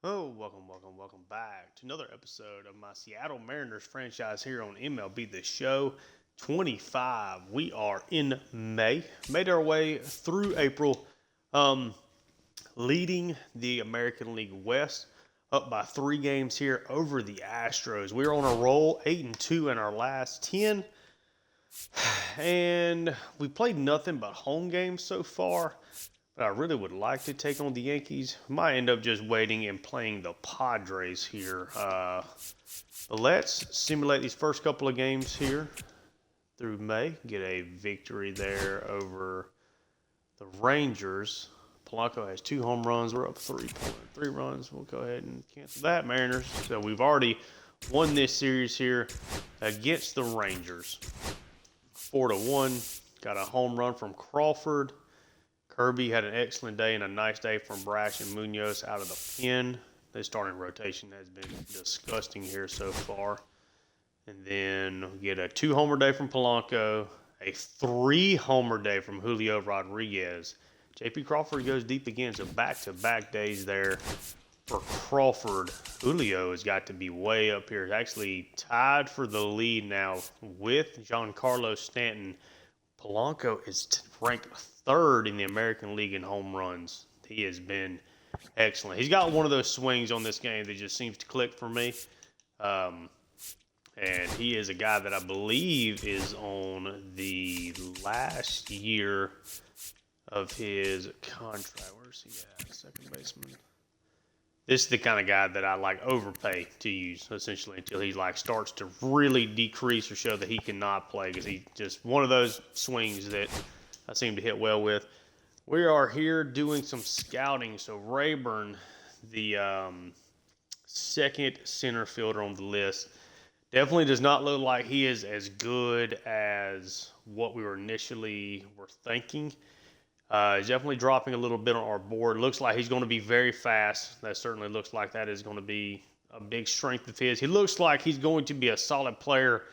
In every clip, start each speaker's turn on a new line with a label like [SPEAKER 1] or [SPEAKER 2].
[SPEAKER 1] Oh, welcome back to another episode of my Seattle Mariners franchise here on MLB The Show 25. We are in May, made our way through April, um, leading the American League West up by 3 games here over the Astros. We're on a roll, 8-2 in our last 10, and we played nothing but home games so far. But I really would like to take on the Yankees. Might end up just waiting and playing the Padres here. But let's simulate these first couple of games here through May. Get a victory there over the Rangers. Polanco has 2 home runs. We're up 3 runs. We'll go ahead and cancel that, Mariners. So we've already won this series here against the Rangers. 4-1. Got a home run from Crawford. Kirby had an excellent day and a nice day from Brash and Munoz out of the pen. The starting rotation has been disgusting here so far. And then we get a 2-homer day from Polanco, a 3-homer day from Julio Rodriguez. J.P. Crawford goes deep again, so back-to-back days there for Crawford. Julio has got to be way up here. He's actually tied for the lead now with Giancarlo Stanton. Polanco is ranked third in the American League in home runs. He has been excellent. He's got one of those swings on this game that just seems to click for me. And he is a guy that I believe is on the last year of his contract. Where's he at? Second baseman. This is the kind of guy that I overpay to use essentially until he starts to really decrease or show that he cannot play, because he's just one of those swings that I seem to hit well with. We are here doing some scouting. So Rayburn, the second center fielder on the list, definitely does not look like he is as good as what we were initially thinking. He's definitely dropping a little bit on our board. Looks like he's going to be very fast. That certainly looks like that is going to be a big strength of his. He looks like he's going to be a solid player.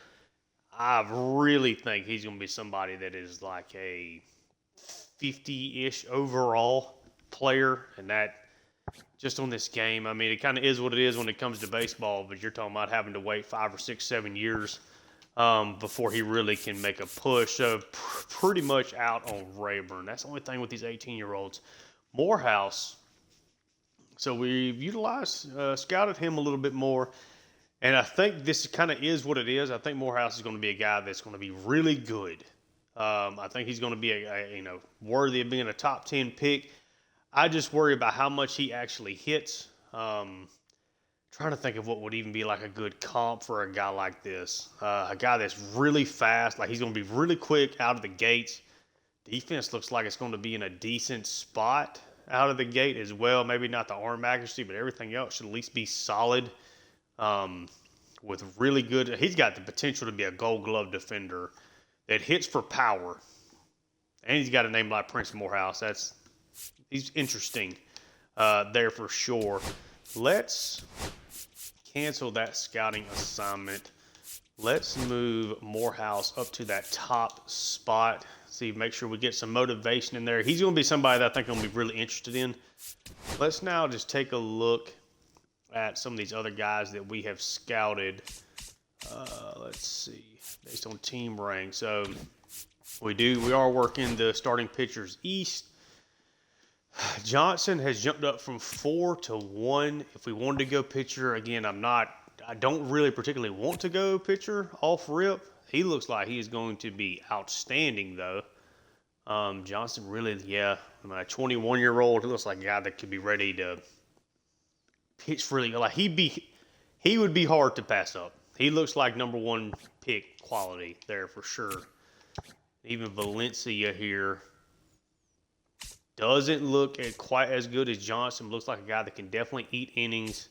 [SPEAKER 1] I really think he's going to be somebody that is like a 50-ish overall player. And that, just on this game, I mean, it kind of is what it is when it comes to baseball, but you're talking about having to wait 5 or 6, 7 years before he really can make a push. So pretty much out on Rayburn. That's the only thing with these 18-year-olds. Morehouse, so we've scouted him a little bit more, and I think this kind of is what it is. I think Morehouse is going to be a guy that's going to be really good. I think he's going to be worthy of being a top 10 pick. I just worry about how much he actually hits. Trying to think of what would even be like a good comp for a guy like this. A guy that's really fast. He's going to be really quick out of the gates. Defense looks like it's going to be in a decent spot out of the gate as well. Maybe not the arm accuracy, but everything else should at least be solid. With really good, he's got the potential to be a Gold Glove defender that hits for power. And he's got a name like Prince Morehouse. He's interesting there for sure. Let's cancel that scouting assignment. Let's move Morehouse up to that top spot. Make sure we get some motivation in there. He's going to be somebody that I think I'm going to be really interested in. Let's now just take a look at some of these other guys that we have scouted. Let's see, based on team rank. So we are working the starting pitchers east. Johnson has jumped up from 4 to 1. If we wanted to go pitcher, again, I don't really particularly want to go pitcher off rip. He looks like he is going to be outstanding, though. Johnson really, a 21-year-old, he looks like a guy that could be ready to pitch really. He would be hard to pass up. He looks like number 1 pick quality there for sure. Even Valencia here doesn't look quite as good as Johnson. Looks like a guy that can definitely eat innings.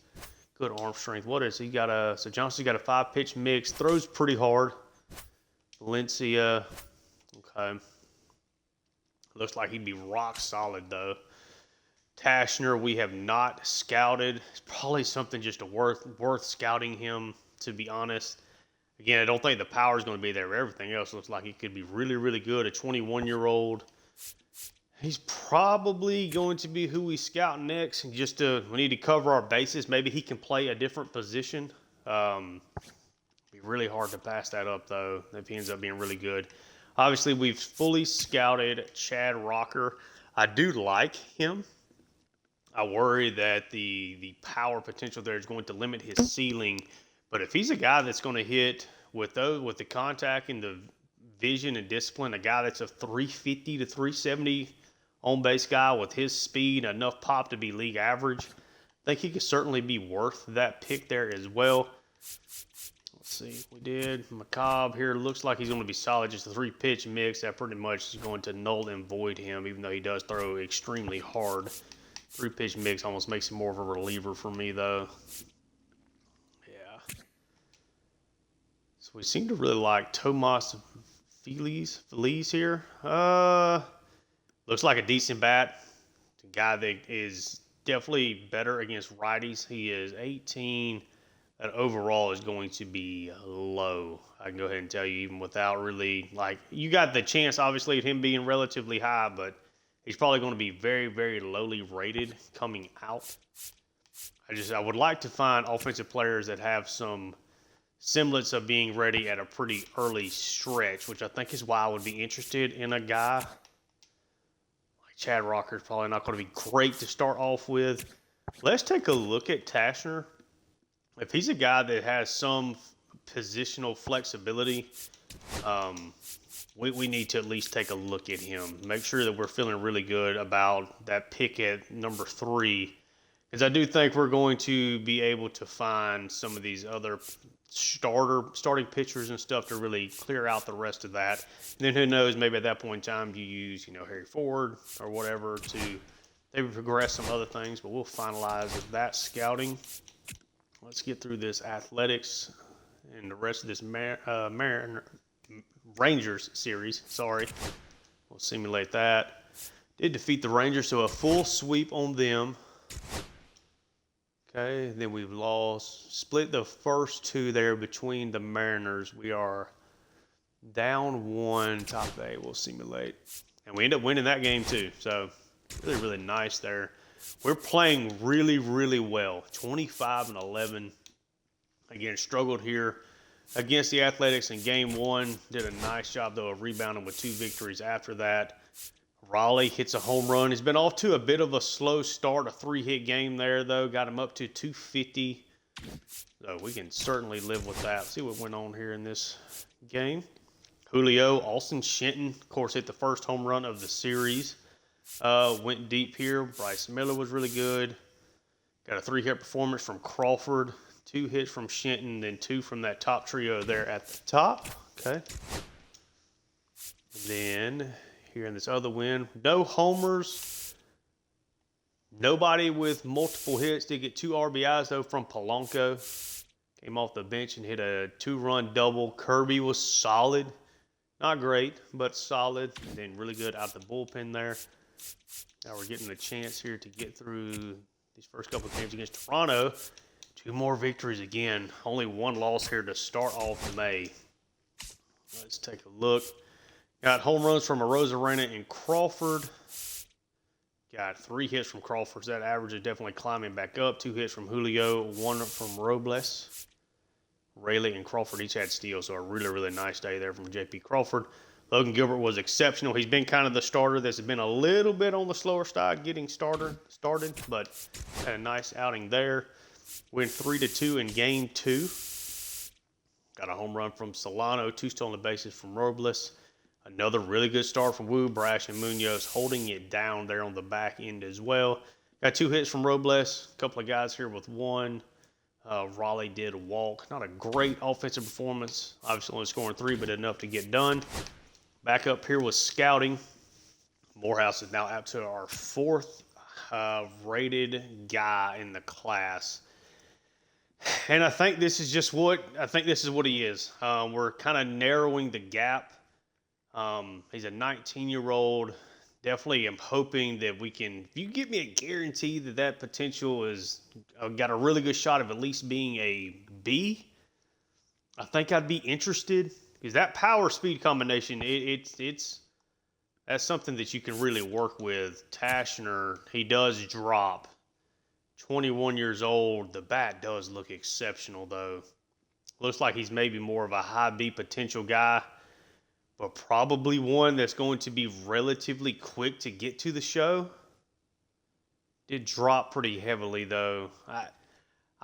[SPEAKER 1] Good arm strength. What is he got? So Johnson's got a 5-pitch mix. Throws pretty hard. Valencia, okay. Looks like he'd be rock solid though. Tashner, we have not scouted. It's probably something just worth scouting him, to be honest. Again, I don't think the power is going to be there. Everything else looks like he could be really, really good. A 21-year-old. He's probably going to be who we scout next. And we need to cover our bases. Maybe he can play a different position. Be really hard to pass that up though if he ends up being really good. Obviously, we've fully scouted Chad Rocker. I do like him. I worry that the power potential there is going to limit his ceiling. But if he's a guy that's going to hit with the contact and the vision and discipline, a guy that's a 350 to 370 on base guy with his speed, enough pop to be league average, I think he could certainly be worth that pick there as well. Let's see if we did. McCobb here looks like he's going to be solid. Just a 3-pitch mix that pretty much is going to null and void him, even though he does throw extremely hard. 3-pitch mix almost makes him more of a reliever for me, though. Yeah. So we seem to really like Tomas Feliz here. Looks like a decent bat. A guy that is definitely better against righties. He is 18. That overall is going to be low. I can go ahead and tell you, even without really, you got the chance, obviously, of him being relatively high, but he's probably going to be very, very lowly rated coming out. I would like to find offensive players that have some semblance of being ready at a pretty early stretch, which I think is why I would be interested in a guy like Chad Rocker. Is probably not going to be great to start off with. Let's take a look at Tashner. If he's a guy that has some positional flexibility, we need to at least take a look at him. Make sure that we're feeling really good about that pick at number 3. Because I do think we're going to be able to find some of these other starting pitchers and stuff to really clear out the rest of that. And then who knows, maybe at that point in time you use, Harry Ford or whatever to maybe progress some other things. But we'll finalize that scouting. Let's get through this athletics and the rest of this Rangers series. Sorry. We'll simulate that. Did defeat the Rangers, so a full sweep on them. Okay, then we've split the first 2 there between the Mariners. We are down 1, top 8. We'll simulate. And we end up winning that game too. So really, really nice there. We're playing really, really well. 25-11. Again, struggled here against the Athletics in Game 1. Did a nice job, though, of rebounding with 2 victories after that. Raleigh hits a home run. He's been off to a bit of a slow start. A 3-hit game there, though. Got him up to 250. So we can certainly live with that. See what went on here in this game. Julio, Austin Shenton, of course, hit the first home run of the series. Went deep here. Bryce Miller was really good. Got a 3-hit performance from Crawford. 2 hits from Shenton, then 2 from that top trio there at the top. Okay. And then here in this other win, no homers. Nobody with multiple hits. Did get 2 RBIs though from Polanco. Came off the bench and hit a 2-run double. Kirby was solid. Not great, but solid. And then really good out the bullpen there. Now we're getting a chance here to get through these first couple of games against Toronto. 2 more victories again. Only 1 loss here to start off May. Let's take a look. Got home runs from Arozarena and Crawford. Got 3 hits from Crawford. So that average is definitely climbing back up. 2 hits from Julio, 1 from Robles. Rayleigh and Crawford each had steals. So a really, really nice day there from J.P. Crawford. Logan Gilbert was exceptional. He's been kind of the starter that's been a little bit on the slower side getting started, but had a nice outing there. Went 3-2 in Game 2. Got a home run from Solano, 2 stolen bases from Robles. Another really good start from Wu, Brash, and Munoz holding it down there on the back end as well. Got 2 hits from Robles. A couple of guys here with 1. Raleigh did walk. Not a great offensive performance. Obviously only scoring 3, but enough to get done. Back up here with scouting. Morehouse is now up to our 4th rated guy in the class. And I think this is what he is. We're kind of narrowing the gap. He's a 19-year-old. Definitely am hoping that we can, if you give me a guarantee that potential is got a really good shot of at least being a B, I think I'd be interested. Because that power speed combination, that's that's something that you can really work with. Tashner, he does drop. 21 years old. The bat does look exceptional, though. Looks like he's maybe more of a high B potential guy, but probably one that's going to be relatively quick to get to the show. Did drop pretty heavily, though.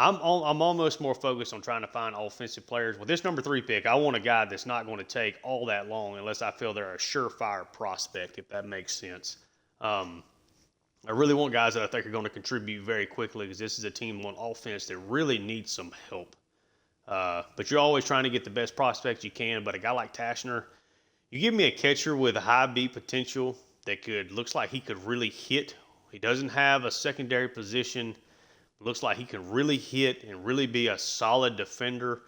[SPEAKER 1] I'm almost more focused on trying to find offensive players. With this number 3 pick, I want a guy that's not going to take all that long unless I feel they're a surefire prospect, if that makes sense. I really want guys that I think are going to contribute very quickly because this is a team on offense that really needs some help. But you're always trying to get the best prospects you can. But a guy like Tashner, you give me a catcher with a high B potential that looks like he could really hit. He doesn't have a secondary position. Looks like he can really hit and really be a solid defender.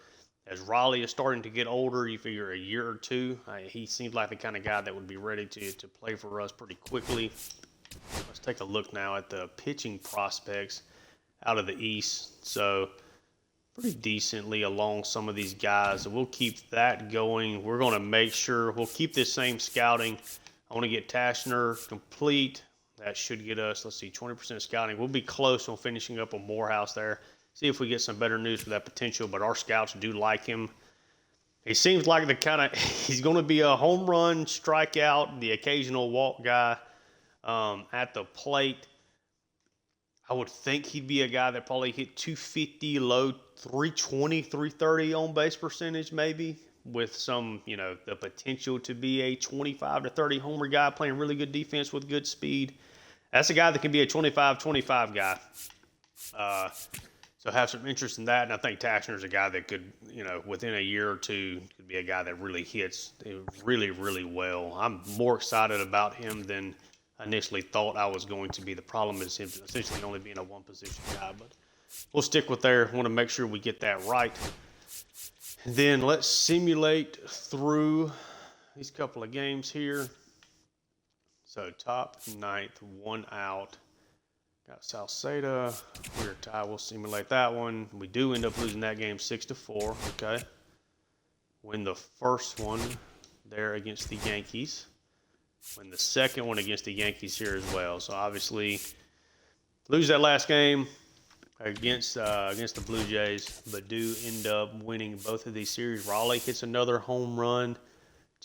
[SPEAKER 1] As Raleigh is starting to get older, you figure a year or two, he seems like the kind of guy that would be ready to play for us pretty quickly. Let's take a look now at the pitching prospects out of the East. So pretty decently along some of these guys. So we'll keep that going. We're going to make sure we'll keep this same scouting. I want to get Tashner complete. That should get us, let's see, 20% scouting. We'll be close on finishing up on Morehouse there. See if we get some better news for that potential, but our scouts do like him. He seems like the kind of, he's going to be a home run, strikeout, the occasional walk guy at the plate. I would think he'd be a guy that probably hit 250, low 320, 330 on base percentage maybe, with some, the potential to be a 25 to 30 homer guy playing really good defense with good speed. That's a guy that can be a 25-25 guy. So have some interest in that. And I think Tashner's a guy that could, within a year or two, could be a guy that really hits really, really well. I'm more excited about him than initially thought I was going to be. The problem is him essentially only being a one-position guy. But we'll stick with there. Want to make sure we get that right. And then let's simulate through these couple of games here. So top 9th, 1 out. Got Salcedo. We're tied. We'll simulate that one. We do end up losing that game 6-4. Okay. Win the first one there against the Yankees. Win the second one against the Yankees here as well. So obviously lose that last game against the Blue Jays, but do end up winning both of these series. Raleigh hits another home run.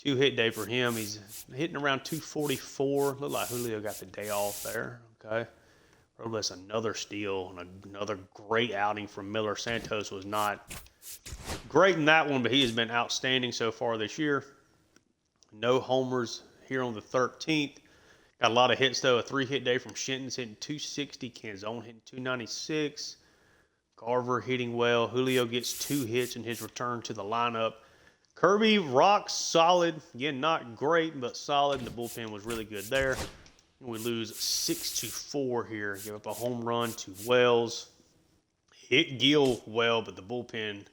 [SPEAKER 1] 2-hit day for him. He's hitting around 244. Looked like Julio got the day off there. Okay. Robles, another steal and another great outing from Miller. Santos was not great in that one, but he has been outstanding so far this year. No homers here on the 13th. Got a lot of hits, though. A 3-hit day from Shenton's hitting 260. Canzone hitting 296. Garver hitting well. Julio gets 2 hits in his return to the lineup. Kirby rocks solid. Again, not great, but solid. The bullpen was really good there. And we lose 6-4 here. Give up a home run to Wells. Hit Gill well, but the bullpen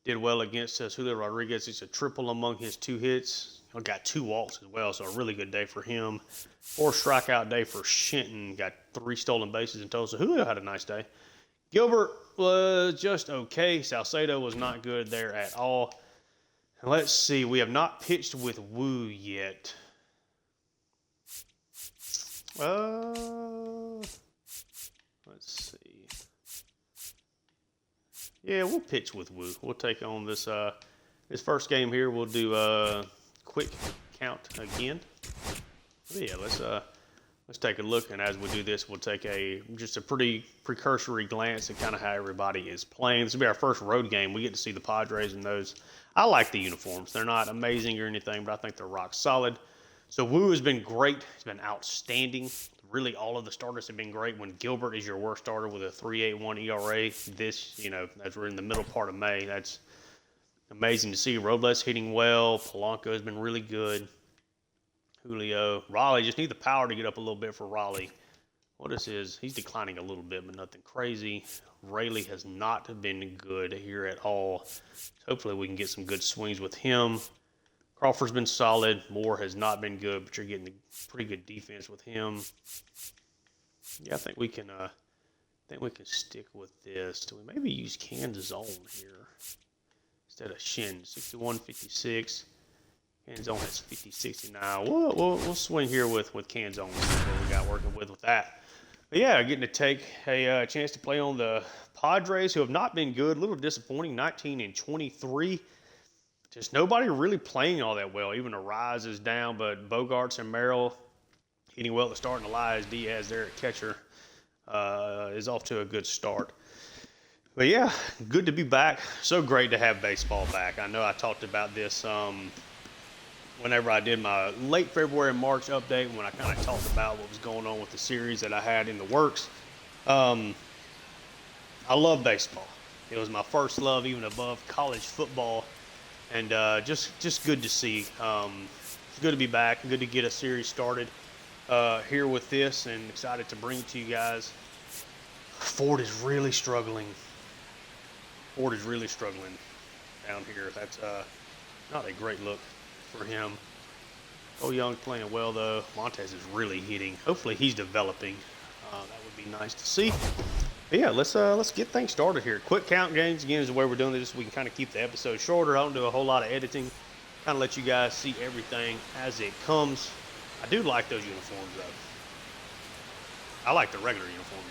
[SPEAKER 1] did well against us. Julio Rodriguez is a triple among his 2 hits. He got 2 walks as well, so a really good day for him. 4 strikeout day for Shenton. Got 3 stolen bases in total, so Julio had a nice day. Gilbert was just okay. Salcedo was not good there at all. And let's see, we have not pitched with Wu yet. Let's see. Yeah, we'll pitch with Wu. We'll take on this first game here. We'll do a quick count again. Yeah, let's take a look, and as we do this, we'll take just a pretty precursory glance at kind of how everybody is playing. This will be our first road game. We get to see the Padres in those. I like the uniforms. They're not amazing or anything, but I think they're rock solid. So Wu has been great. He's been outstanding. Really, all of the starters have been great. When Gilbert is your worst starter with a 3.81 ERA, as we're in the middle part of May, that's amazing to see. Robles hitting well. Polanco has been really good. Julio. Raleigh, just need the power to get up a little bit for Raleigh. What is his? He's declining a little bit, but nothing crazy. Rayleigh has not been good here at all. Hopefully we can get some good swings with him. Crawford's been solid. Moore has not been good, but you're getting a pretty good defense with him. Yeah, I think we can stick with this. Do we maybe use Canzone here instead of Shin? 61-56. Canzone has 50, 69. We'll swing here with Canzone. See what we got working with that. But yeah, getting to take a chance to play on the Padres, who have not been good. A little disappointing, 19 and 23. Just nobody really playing all that well. Even Arise is down, but Bogarts and Merrill hitting well at the start, and Elias Diaz there at catcher is off to a good start. But yeah, good to be back. So great to have baseball back. I know I talked about this whenever I did my late February and March update, when I kind of talked about what was going on with the series that I had in the works. I love baseball. It was my first love, even above college football, and just good to see. It's good to be back. Good to get a series started here with this, and excited to bring it to you guys. Ford is really struggling. Down here. That's not a great look for him. Oh, Young's playing well, though. Montez is really hitting. Hopefully he's developing. That would be nice to see. But yeah, let's get things started here. Quick count games, again, is the way we're doing this. We can kind of keep the episode shorter. I don't do a whole lot of editing. Kind of let you guys see everything as it comes. I do like those uniforms, though. I like the regular uniforms,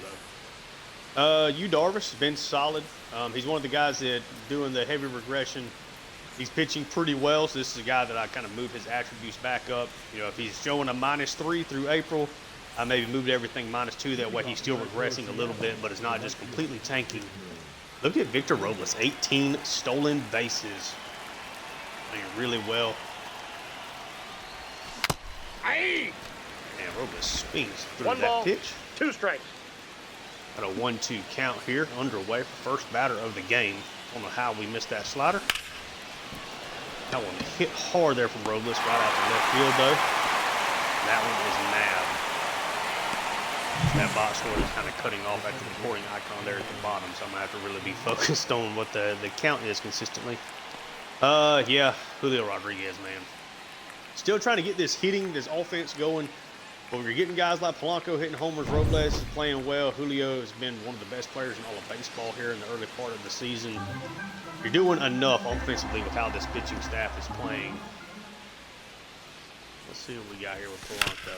[SPEAKER 1] though. Yu Darvish has been solid. He's one of the guys that doing the heavy regression. He's pitching pretty well, so this is a guy that I kind of moved his attributes back up. You know, if he's showing a -3 through April, I maybe moved everything -2. That way he's still regressing a little bit, but it's not just completely tanking. Look at Victor Robles, 18 stolen bases. Playing really well.
[SPEAKER 2] Aye.
[SPEAKER 1] And Robles swings through
[SPEAKER 2] One
[SPEAKER 1] that
[SPEAKER 2] ball,
[SPEAKER 1] pitch.
[SPEAKER 2] 2 strikes.
[SPEAKER 1] Got a 1-2 count here, underway for first batter of the game. Don't know how we missed that slider. That one hit hard there from Robles, right out to left field, though. That one is nabbed. That box score is kind of cutting off at the recording icon there at the bottom, so I'm going to have to really be focused on what the count is consistently. Yeah, Julio Rodriguez, man. Still trying to get this offense going. But when you're getting guys like Polanco hitting homers, Robles is playing well. Julio has been one of the best players in all of baseball here in the early part of the season. You're doing enough offensively with how this pitching staff is playing. Let's see what we got here with Polanco.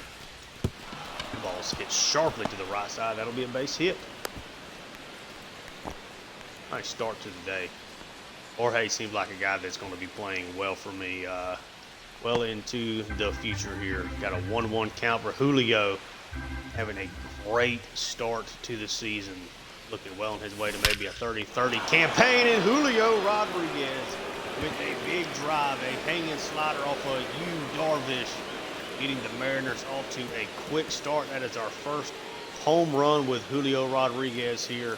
[SPEAKER 1] The ball's hit sharply to the right side. That'll be a base hit. Nice start to the day. Jorge seems like a guy that's going to be playing well for me well into the future here. Got a 1-1 count for Julio. Having a great start to the season. Looking well on his way to maybe a 30-30 campaign. And Julio Rodriguez with a big drive, a hanging slider off of Yu Darvish, getting the Mariners off to a quick start. That is our first home run with Julio Rodriguez here.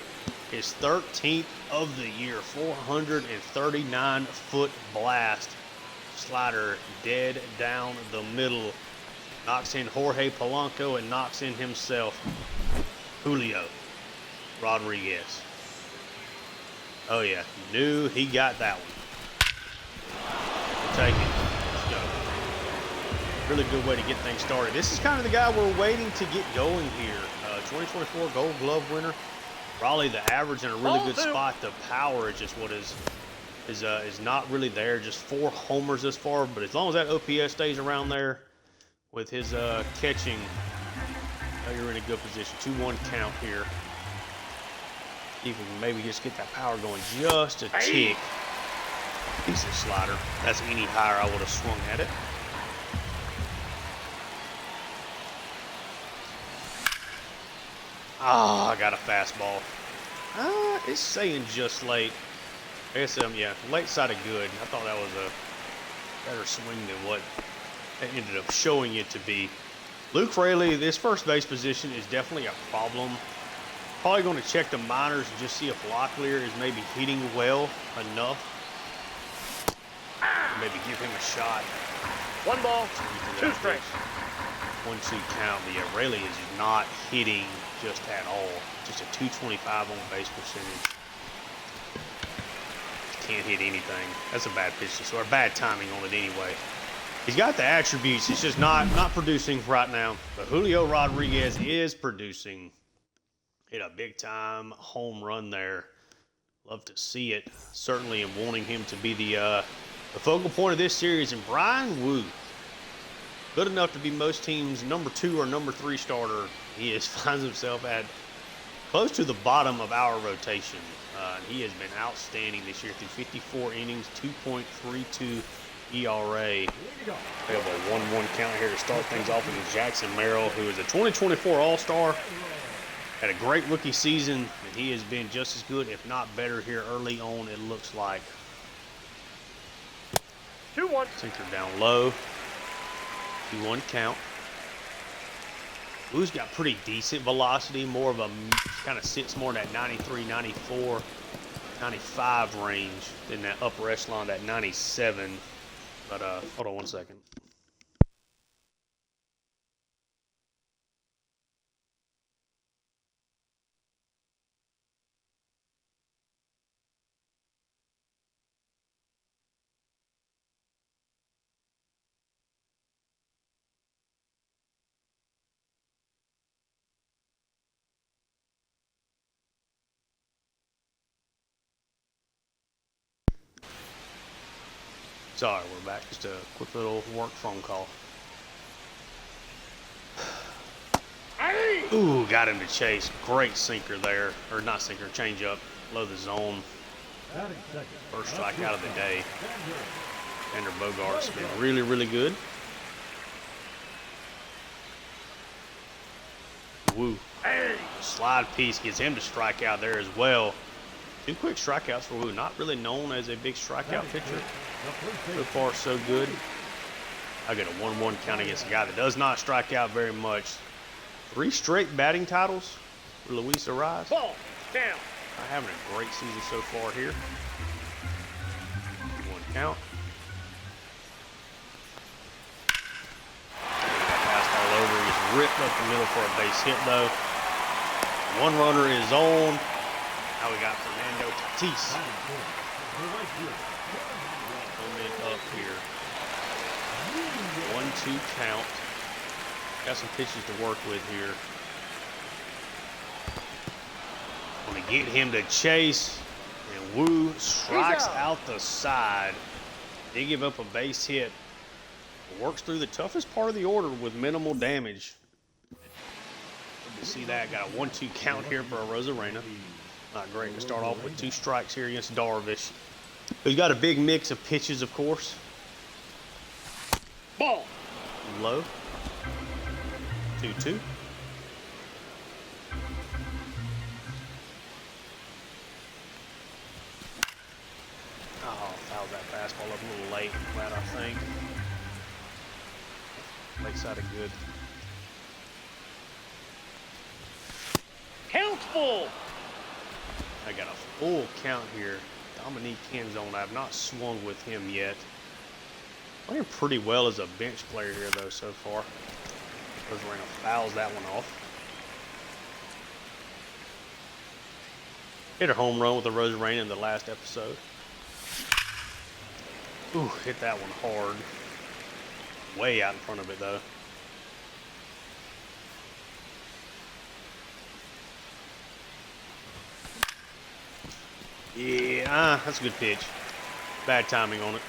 [SPEAKER 1] His 13th of the year, 439-foot blast. Slider dead down the middle. Knocks in Jorge Polanco and knocks in himself. Julio Rodriguez. Oh yeah, knew he got that one. We'll take it. Let's go. Really good way to get things started. This is kind of the guy we're waiting to get going here. 2024 Gold Glove winner. Raleigh, the average in a really good spot. The power is just what is not really there. Just 4 homers this far, but as long as that OPS stays around there with his catching, you're in a good position. 2-1 count here. See if we can maybe just get that power going just a tick. Decent slider. That's any higher I would have swung at it. Ah, I got a fastball. It's saying just late. I guess, yeah, late side of good. I thought that was a better swing than what it ended up showing it to be. Luke Fraley, this first base position is definitely a problem. Probably going to check the minors and just see if Locklear is maybe hitting well enough. Maybe give him a shot.
[SPEAKER 2] 1 ball, 2 strikes.
[SPEAKER 1] 1-2 count. But yeah, Rayleigh is not hitting just at all. Just a 225 on base percentage. Can't hit anything. That's a bad pitch, or bad timing on it anyway. He's got the attributes. He's just not producing right now. But Julio Rodriguez is producing. Hit a big-time home run there. Love to see it. Certainly am wanting him to be the The focal point of this series, and Brian Wu, good enough to be most teams' number 2 or number 3 starter. He finds himself at close to the bottom of our rotation. He has been outstanding this year through 54 innings, 2.32 ERA. We have a 1-1 count here to start things off with Jackson Merrill, who is a 2024 All-Star. Had a great rookie season, and he has been just as good, if not better, here early on, it looks like.
[SPEAKER 2] 2-1.
[SPEAKER 1] Sinker down low. 2-1 count. Wu's got pretty decent velocity, more of a kind of sits more in that 93, 94, 95 range than that upper echelon, that 97. But hold on one second. Sorry, we're back. Just a quick little work phone call. Ooh, got him to chase. Great sinker there. Or not sinker, change up. Low the zone. First strikeout of the day. Xander Bogaerts been really, really good. Woo. Slide piece gets him to strike out there as well. 2 quick strikeouts for Wu. Not really known as a big strikeout pitcher. So far, so good. I get a 1-1 count against a guy that does not strike out very much. 3 straight batting titles for Luis Arraez.
[SPEAKER 2] Ball down.
[SPEAKER 1] Having a great season so far here. 1 count. Fastball over. He's ripped up the middle for a base hit, though. 1 runner is on. Now we got Fernando Tatis. Coming up here. 1-2 count. Got some pitches to work with here. Going to get him to chase. And Wu strikes out the side. They give up a base hit. Works through the toughest part of the order with minimal damage. You see that. Got a 1-2 count here for Arozarena. Not great to start off with 2 strikes here against Darvish. He's got a big mix of pitches, of course.
[SPEAKER 2] Ball.
[SPEAKER 1] Low. 2-2. Oh, fouled that fastball up a little late. That, I think. Late side of good.
[SPEAKER 2] Count full.
[SPEAKER 1] I got a full count here. Dominique Canzone. I have not swung with him yet. Playing pretty well as a bench player here, though, so far. Arozarena fouls that one off. Hit a home run with Arozarena in the last episode. Ooh, hit that one hard. Way out in front of it, though. Yeah, that's a good pitch. Bad timing on it.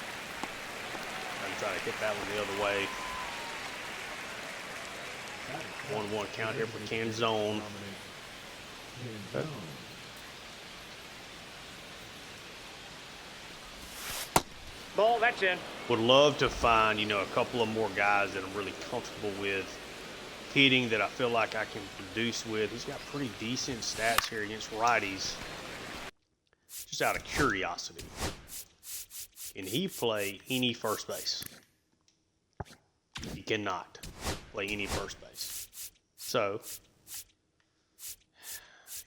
[SPEAKER 1] I'm trying to hit that one the other way. 1-1 count here for Canzone. Okay.
[SPEAKER 2] Ball, that's in.
[SPEAKER 1] Would love to find, a couple of more guys that I'm really comfortable with hitting, that I feel like I can produce with. He's got pretty decent stats here against righties. Just out of curiosity. Can he play any first base? He cannot play any first base. So,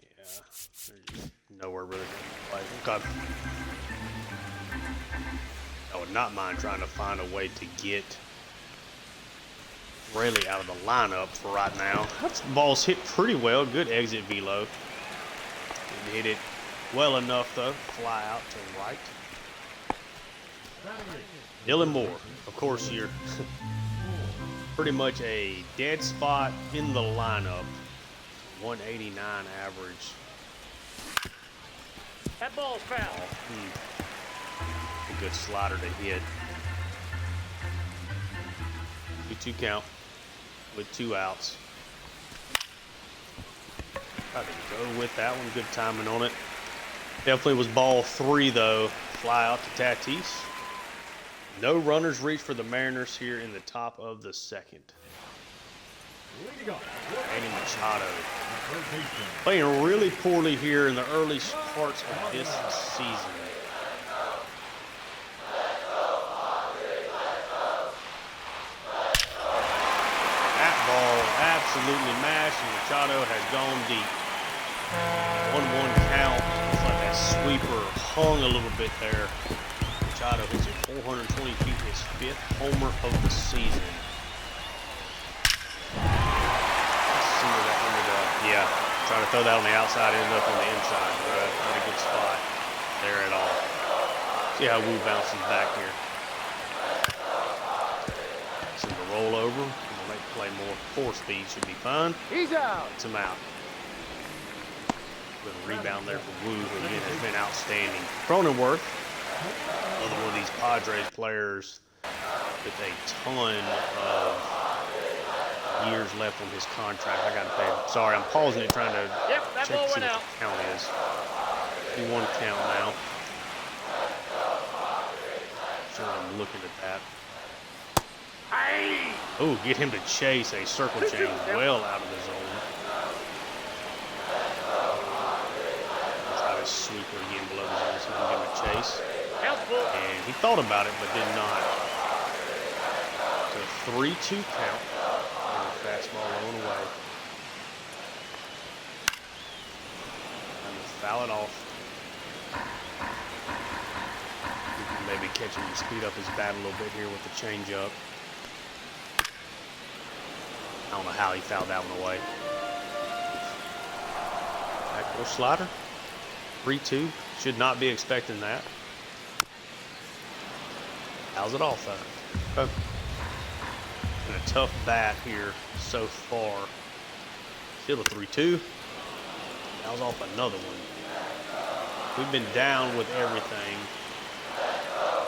[SPEAKER 1] yeah, there's just nowhere really going to play. Okay. I would not mind trying to find a way to get Rayleigh out of the lineup for right now. That ball's hit pretty well. Good exit velo. Didn't hit it well enough, though. Fly out to right. Dylan Moore. Of course, you're pretty much a dead spot in the lineup. 189 average.
[SPEAKER 2] That ball's foul.
[SPEAKER 1] a good slider to hit. 2-2 count with 2 outs. Tried to go with that one. Good timing on it. Definitely was ball 3 though. Fly out to Tatis. No runners reach for the Mariners here in the top of the 2nd. Manny Machado playing really poorly here in the early parts of this season. That ball absolutely mashed, and Machado has gone deep. 1-1 count. Looks like that sweeper hung a little bit there. Machado hits it 420 feet, his 5th homer of the season. Let's see where that ended up. Yeah, trying to throw that on the outside, ended up on the inside. Not a good spot there at all. See how Wu bounces back here. Send the roll over. Make the play more. 4 speed should be fine.
[SPEAKER 2] He's out.
[SPEAKER 1] It's him out. Good rebound there for Wu, who again has been outstanding. Cronenworth, another one of these Padres players with a ton of years left on his contract. I gotta pay. Sorry, I'm pausing it, trying to
[SPEAKER 2] That
[SPEAKER 1] check
[SPEAKER 2] ball
[SPEAKER 1] to see
[SPEAKER 2] went
[SPEAKER 1] what
[SPEAKER 2] out.
[SPEAKER 1] the count is. 2-1 count now. Sure, I'm looking at that.
[SPEAKER 2] Hey!
[SPEAKER 1] Oh, get him to chase a circle change well out of the zone. Try to sweeper again below the zone, so I'm give him a chase. And he thought about it, but did not. So 3-2 count. And the fastball low and away. And foul it off. We can maybe catch him to speed up his bat a little bit here with the changeup. I don't know how he fouled that one away. Backdoor slider. 3-2. Should not be expecting that. How's it off though? Okay. And a tough bat here so far. Still a 3-2. How's off another one. We've been down with everything.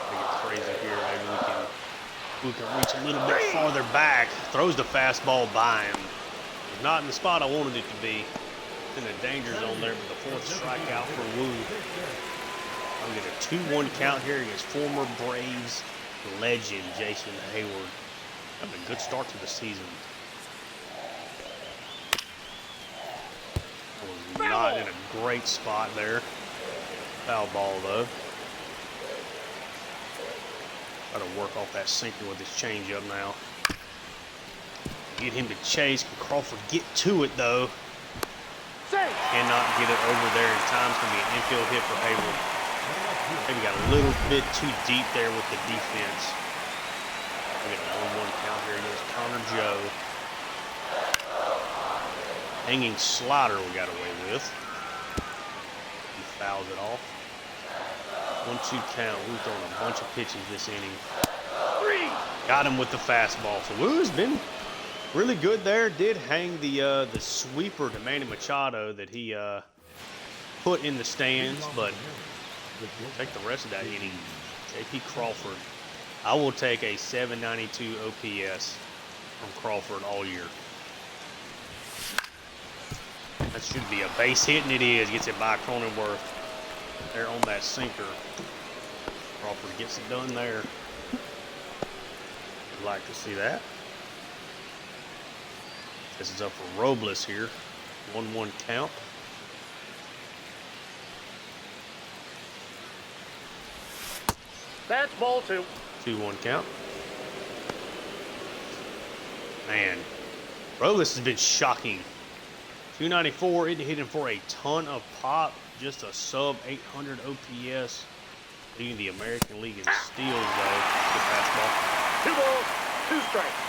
[SPEAKER 1] Make it crazy here. Maybe we can reach a little bit farther back. Throws the fastball by him. It's not in the spot I wanted it to be. It's in the danger zone there, but the 4th strikeout for Wu. I'll get a 2-1 count here against former Braves legend Jason Hayward. Having a good start to the season. Was not in a great spot there. Foul ball though. Try to work off that sinker with his changeup now. Get him to chase. Can Crawford get to it though? Cannot get it over there in time. It's going to be an infield hit for Hayward. Maybe got a little bit too deep there with the defense. We get a 1-1 count here against Connor Joe. Hanging slider we got away with. He fouls it off. 1-2 count. We've thrown a bunch of pitches this inning. Got him with the fastball. So Wu's been really good there. Did hang the sweeper to Manny Machado that he put in the stands, but we'll take the rest of that inning. J.P. Crawford. I will take a 792 OPS from Crawford all year. That should be a base hit, and it is. Gets it by Cronenworth there on that sinker. Crawford gets it done there. I'd like to see that. This is up for Robles here. 1-1 count.
[SPEAKER 2] That's ball 2.
[SPEAKER 1] 2-1 count. Man, Robles has been shocking. 294, isn't hitting for a ton of pop. Just a sub 800 OPS. Leading the American League in steals though. Good fastball.
[SPEAKER 2] 2 balls, 2 strikes.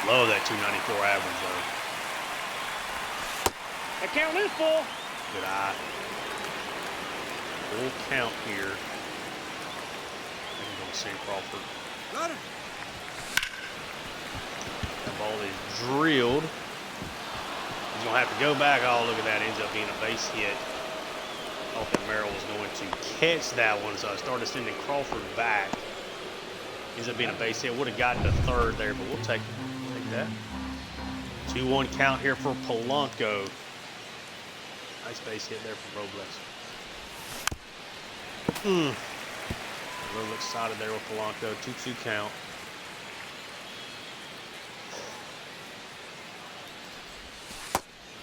[SPEAKER 1] Love that 294 average though.
[SPEAKER 2] The count is full.
[SPEAKER 1] Good eye. Full count here. I think I'm going to Sam Crawford.
[SPEAKER 3] Got it.
[SPEAKER 1] That ball is drilled. He's going to have to go back. Oh, look at that. Ends up being a base hit. thought that Merrill was going to catch that one, so I started sending Crawford back. Ends up being a base hit. Would have gotten to third there, but we'll take that. 2-1 count here for Polanco. Nice base hit there for Robles. A little excited there with Polanco. 2-2 count.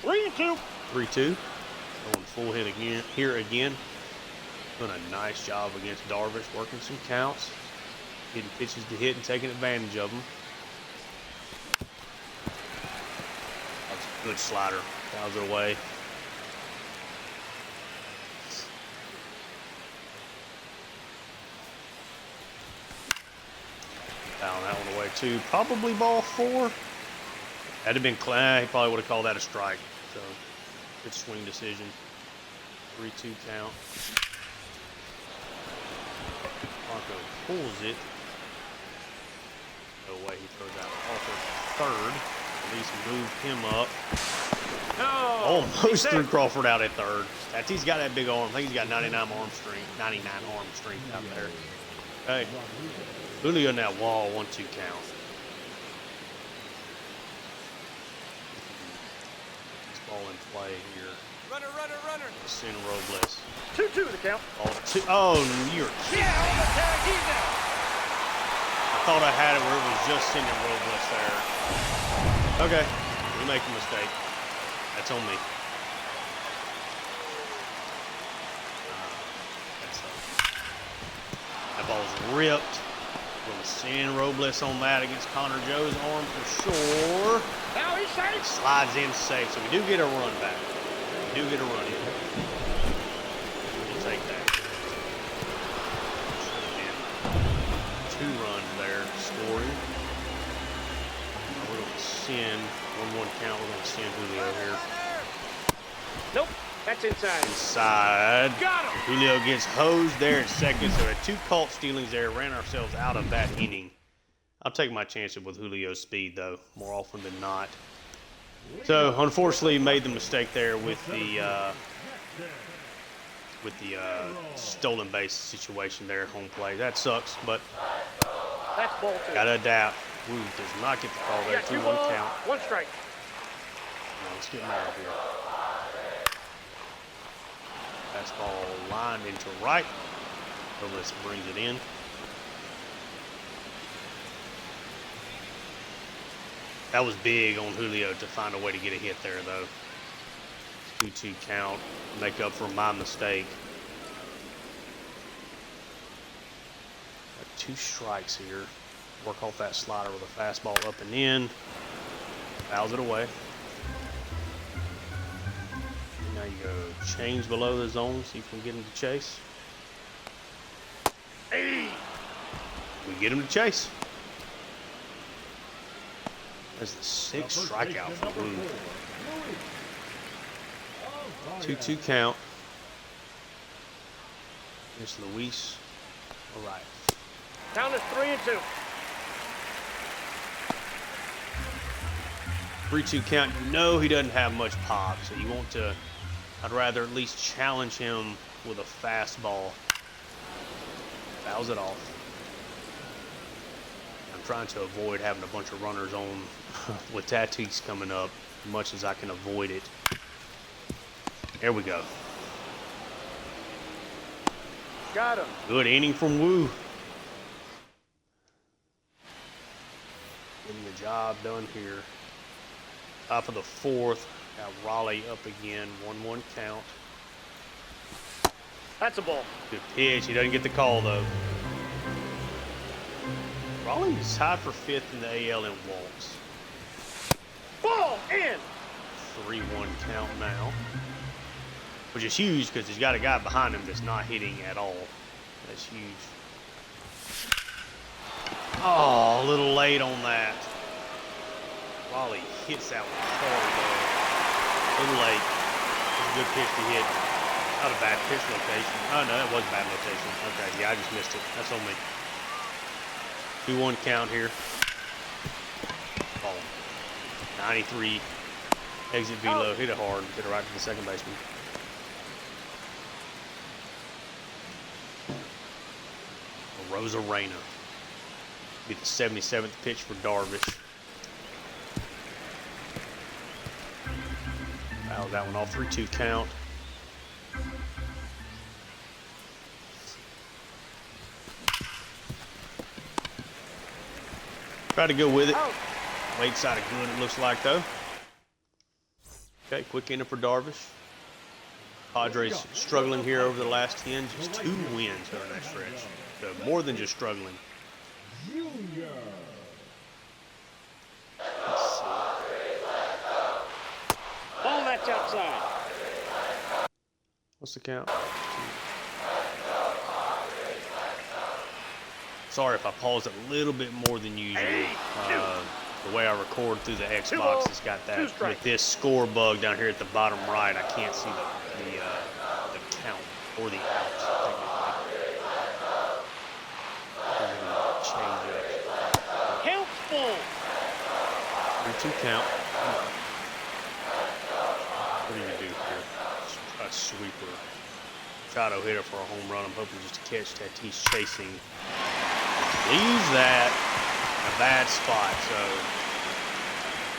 [SPEAKER 2] 3-2.
[SPEAKER 1] 3-2. Going full hit again here again. Doing a nice job against Darvish, working some counts, getting pitches to hit and taking advantage of them. That's a good slider. Fouls it away. Fouling that one away too. Probably ball 4. That'd have been, he probably would have called that a strike. So, good swing decision. 3-2 count. Bronco pulls it. No way he throws out off of third. At least move him up.
[SPEAKER 2] No.
[SPEAKER 1] Almost threw Crawford out at third. Tatis got that big arm. I think he's got 99 arm strength out there. Hey, Julio in that wall, 1-2 count. Ball in play here.
[SPEAKER 3] Runner.
[SPEAKER 1] Sin Robles.
[SPEAKER 2] 2-2 the count.
[SPEAKER 1] Oh, you're kidding.
[SPEAKER 2] Yeah, on the tag, he's out.
[SPEAKER 1] I thought I had it where it was just Sin Robles there. Okay, we make a mistake. That's on me. That ball's ripped. Going to Sin Robles on that against Connor Joe's arm for sure.
[SPEAKER 2] Now he's safe.
[SPEAKER 1] Slides in safe, so we do get a run back. We do get a run in. We'll take that. Should have been 2 runs there scoring. We're going to send 1-1 count. We're going to send Julio here.
[SPEAKER 2] Nope, that's inside.
[SPEAKER 1] Inside.
[SPEAKER 2] Got him.
[SPEAKER 1] Julio gets hosed there in second, so we had 2 caught stealings there. Ran ourselves out of that inning. I'll take my chances with Julio's speed, though, more often than not. So, unfortunately, made the mistake there with the stolen base situation there at home plate. That sucks, but
[SPEAKER 2] That's ball 2.
[SPEAKER 1] gotta adapt. Woo does not get the call there. 2-1 count.
[SPEAKER 2] 1 strike.
[SPEAKER 1] Now, let's get Merrill here. Fastball lined into right. Robles brings it in. That was big on Julio to find a way to get a hit there, though. 2-2 count. Make up for my mistake. Got 2 strikes here. Work off that slider with a fastball up and in. Fouls it away. Now you go change below the zone, see if we can get him to chase.
[SPEAKER 2] Hey.
[SPEAKER 1] We get him to chase. That's the 6th strikeout for Wu. 2-2 count. It's Luis. All right.
[SPEAKER 2] Count is 3-2.
[SPEAKER 1] 3-2 count. You know he doesn't have much pop, so you want to. I'd rather at least challenge him with a fastball. Fouls it off. I'm trying to avoid having a bunch of runners on with Tatis coming up as much as I can avoid it. There we go.
[SPEAKER 2] Got him.
[SPEAKER 1] Good inning from Wu. Getting the job done here. Top of the 4th. Got Raleigh up again. 1-1 count.
[SPEAKER 2] That's a ball.
[SPEAKER 1] Good pitch. He doesn't get the call, though. Raleigh is tied for 5th in the AL in walks.
[SPEAKER 2] Ball in.
[SPEAKER 1] 3-1 count now. Which is huge because he's got a guy behind him that's not hitting at all. That's huge. Oh, a little late on that. Raleigh hits that one hard, though. A little late. It was a good pitch to hit. Not a bad pitch location. Oh, no, that was a bad location. Okay, yeah, I just missed it. That's on me. 2-1 count here. Ball. 93. Exit velo. Hit it hard. Hit it right to the second baseman. Rosarena. Be the 77th pitch for Darvish. Fouled that one off, 3-2 count. Try to go with it. Late side of good, it looks like, though. Okay, quick inning for Darvish. Padres struggling here over the last 10. Just 2 wins over that stretch. So more than just struggling. Let's see.
[SPEAKER 2] Ball, that's outside.
[SPEAKER 1] What's the count? Sorry if I paused a little bit more than usual. The way I record through the Xbox has got that. With this score bug down here at the bottom right, I can't see the count or the outs, technically. Change up.
[SPEAKER 2] Count full.
[SPEAKER 1] 3-2 count. What do you do here? A sweeper. Machado hit it for a home run. I'm hoping just to catch Tatis chasing. Leaves that in a bad spot, so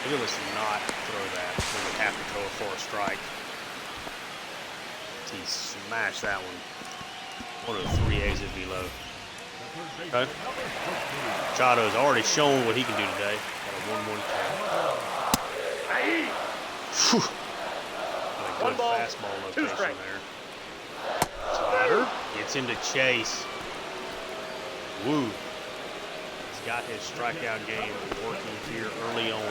[SPEAKER 1] look at us not throw that. We would have to throw it for a strike. He smashed that one. 1 of the 3 A's at below. Okay. Machado's already shown what he can do today. Got a 1-1 count. Whew. Got a good fastball location there. Slider gets him to chase. Woo. He's got his strikeout game working here early on.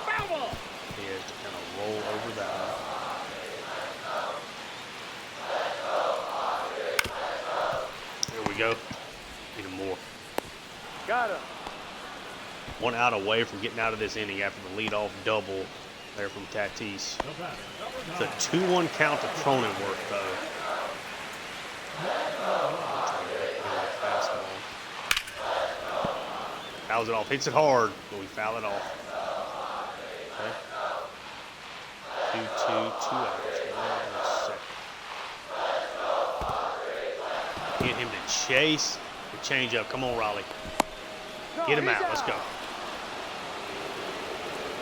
[SPEAKER 2] Foul ball.
[SPEAKER 1] He has to kind of roll over that one. There we go. Need him more.
[SPEAKER 2] Got him.
[SPEAKER 1] 1 out away from getting out of this inning after the leadoff double there from Tatis. It's a 2-1 count to Cronenworth, though. Fouls it off. Hits it hard, but we foul it off. Okay. 2-2, 2 outs. Get him to chase the changeup. Come on, Raleigh. Get him out. Let's go.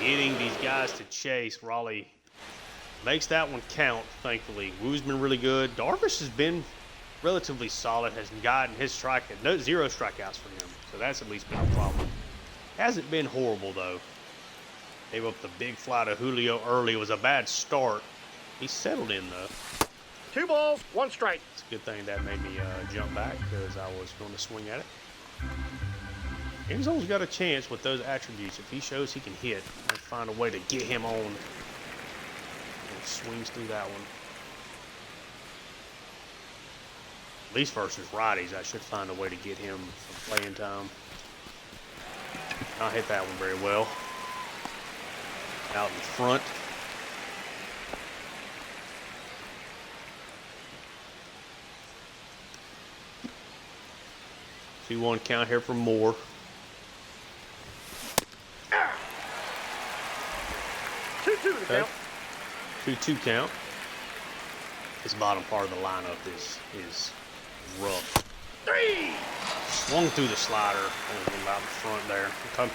[SPEAKER 1] Getting these guys to chase. Raleigh makes that one count, thankfully. Woo's been really good. Darvish has been relatively solid, has gotten his strikeout. 0 strikeouts for him, so that's at least been a problem. Hasn't been horrible, though. Gave up the big fly to Julio early. It was a bad start. He settled in, though.
[SPEAKER 2] 2 balls, 1 strike.
[SPEAKER 1] It's a good thing that made me jump back because I was going to swing at it. Enzo's got a chance with those attributes. If he shows he can hit, I'll find a way to get him on. And swings through that one. At least versus righties, I should find a way to get him some playing time. I hit that one very well. Out in front. See 1 count here for Moore.
[SPEAKER 2] 2-2 to count.
[SPEAKER 1] 2-2 count. This bottom part of the lineup is rough.
[SPEAKER 2] 3.
[SPEAKER 1] Swung through the slider. A little out in front there. Okay.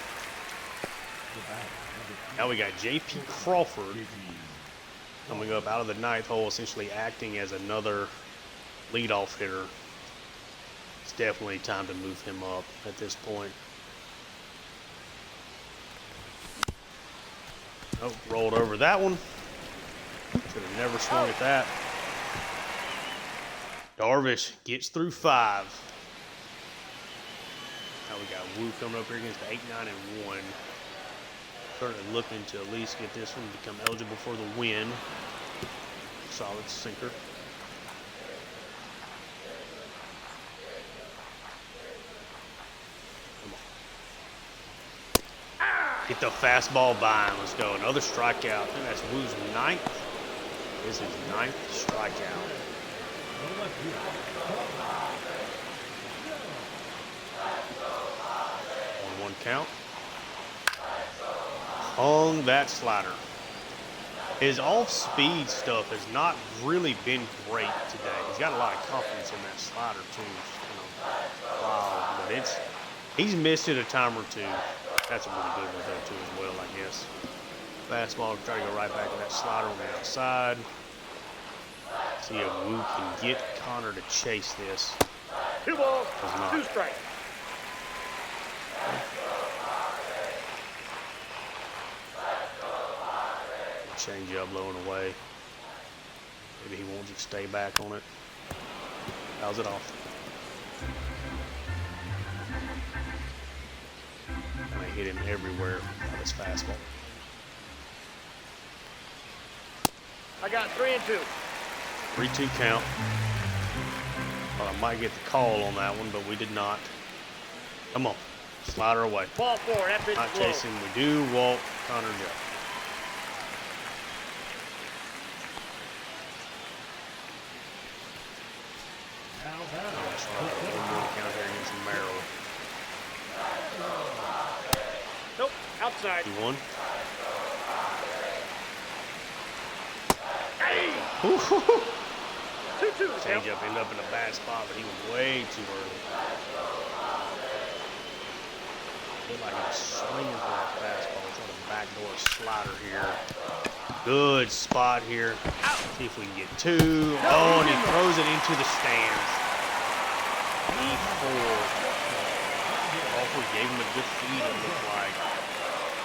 [SPEAKER 1] Now we got J.P. Crawford coming up out of the 9th hole, essentially acting as another leadoff hitter. It's definitely time to move him up at this point. Oh, rolled over that one. Should have never swung at that. Darvish gets through 5. Now we got Woo coming up here against the 8-9-1. Certainly looking to at least get this one to become eligible for the win. Solid sinker. Come on. Get the fastball by him. Let's go. Another strikeout. I think that's Woo's 9th. This is 9th strikeout. 1-1 count. Hung that slider. His off-speed stuff has not really been great today. He's got a lot of confidence in that slider too. Wow, but he's missed it a time or two. That's a really good one though too as well, I guess. Fastball, try to go right back to that slider on the outside. See if Wu can get Connor to chase this.
[SPEAKER 2] 2 balls, 2 strikes.
[SPEAKER 1] Change up low and away. Maybe he wants you to stay back on it. Fouls it off. Kind of hit him everywhere on his fastball.
[SPEAKER 2] I got 3 and 2.
[SPEAKER 1] 3-2 count. Thought I might get the call on that one, but we did not. Come on, slider away.
[SPEAKER 2] Ball 4. That pitch
[SPEAKER 1] Not
[SPEAKER 2] is low.
[SPEAKER 1] chasing. We do walk Connor Joe.
[SPEAKER 2] Nope, outside.
[SPEAKER 1] 2-1.
[SPEAKER 2] Hey! 2-2 the count.
[SPEAKER 1] Change up, ended up in a bad spot, but he was way too early. Feel like he's swinging for that fastball. It's on a backdoor slider here. Good spot here. See if we can get 2. Oh, and he throws it into the stands. E4. Crawford gave him a good feed, it looked like.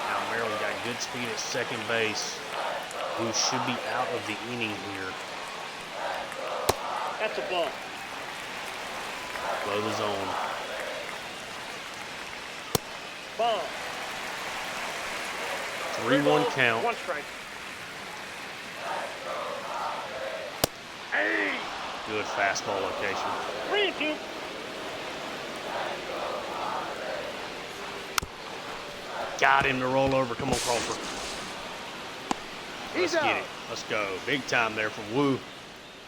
[SPEAKER 1] Now Maryland got good speed at second base. Who should be out of the inning here.
[SPEAKER 2] That's a ball.
[SPEAKER 1] Blow the zone.
[SPEAKER 2] Ball.
[SPEAKER 1] 3-1 count.
[SPEAKER 2] 1 strike. Hey!
[SPEAKER 1] Good fastball location.
[SPEAKER 2] 3 and 2.
[SPEAKER 1] Got him to roll over. Come on, Crawford.
[SPEAKER 2] He's
[SPEAKER 1] Let's
[SPEAKER 2] out.
[SPEAKER 1] get it. Let's go. Big time there from Wu.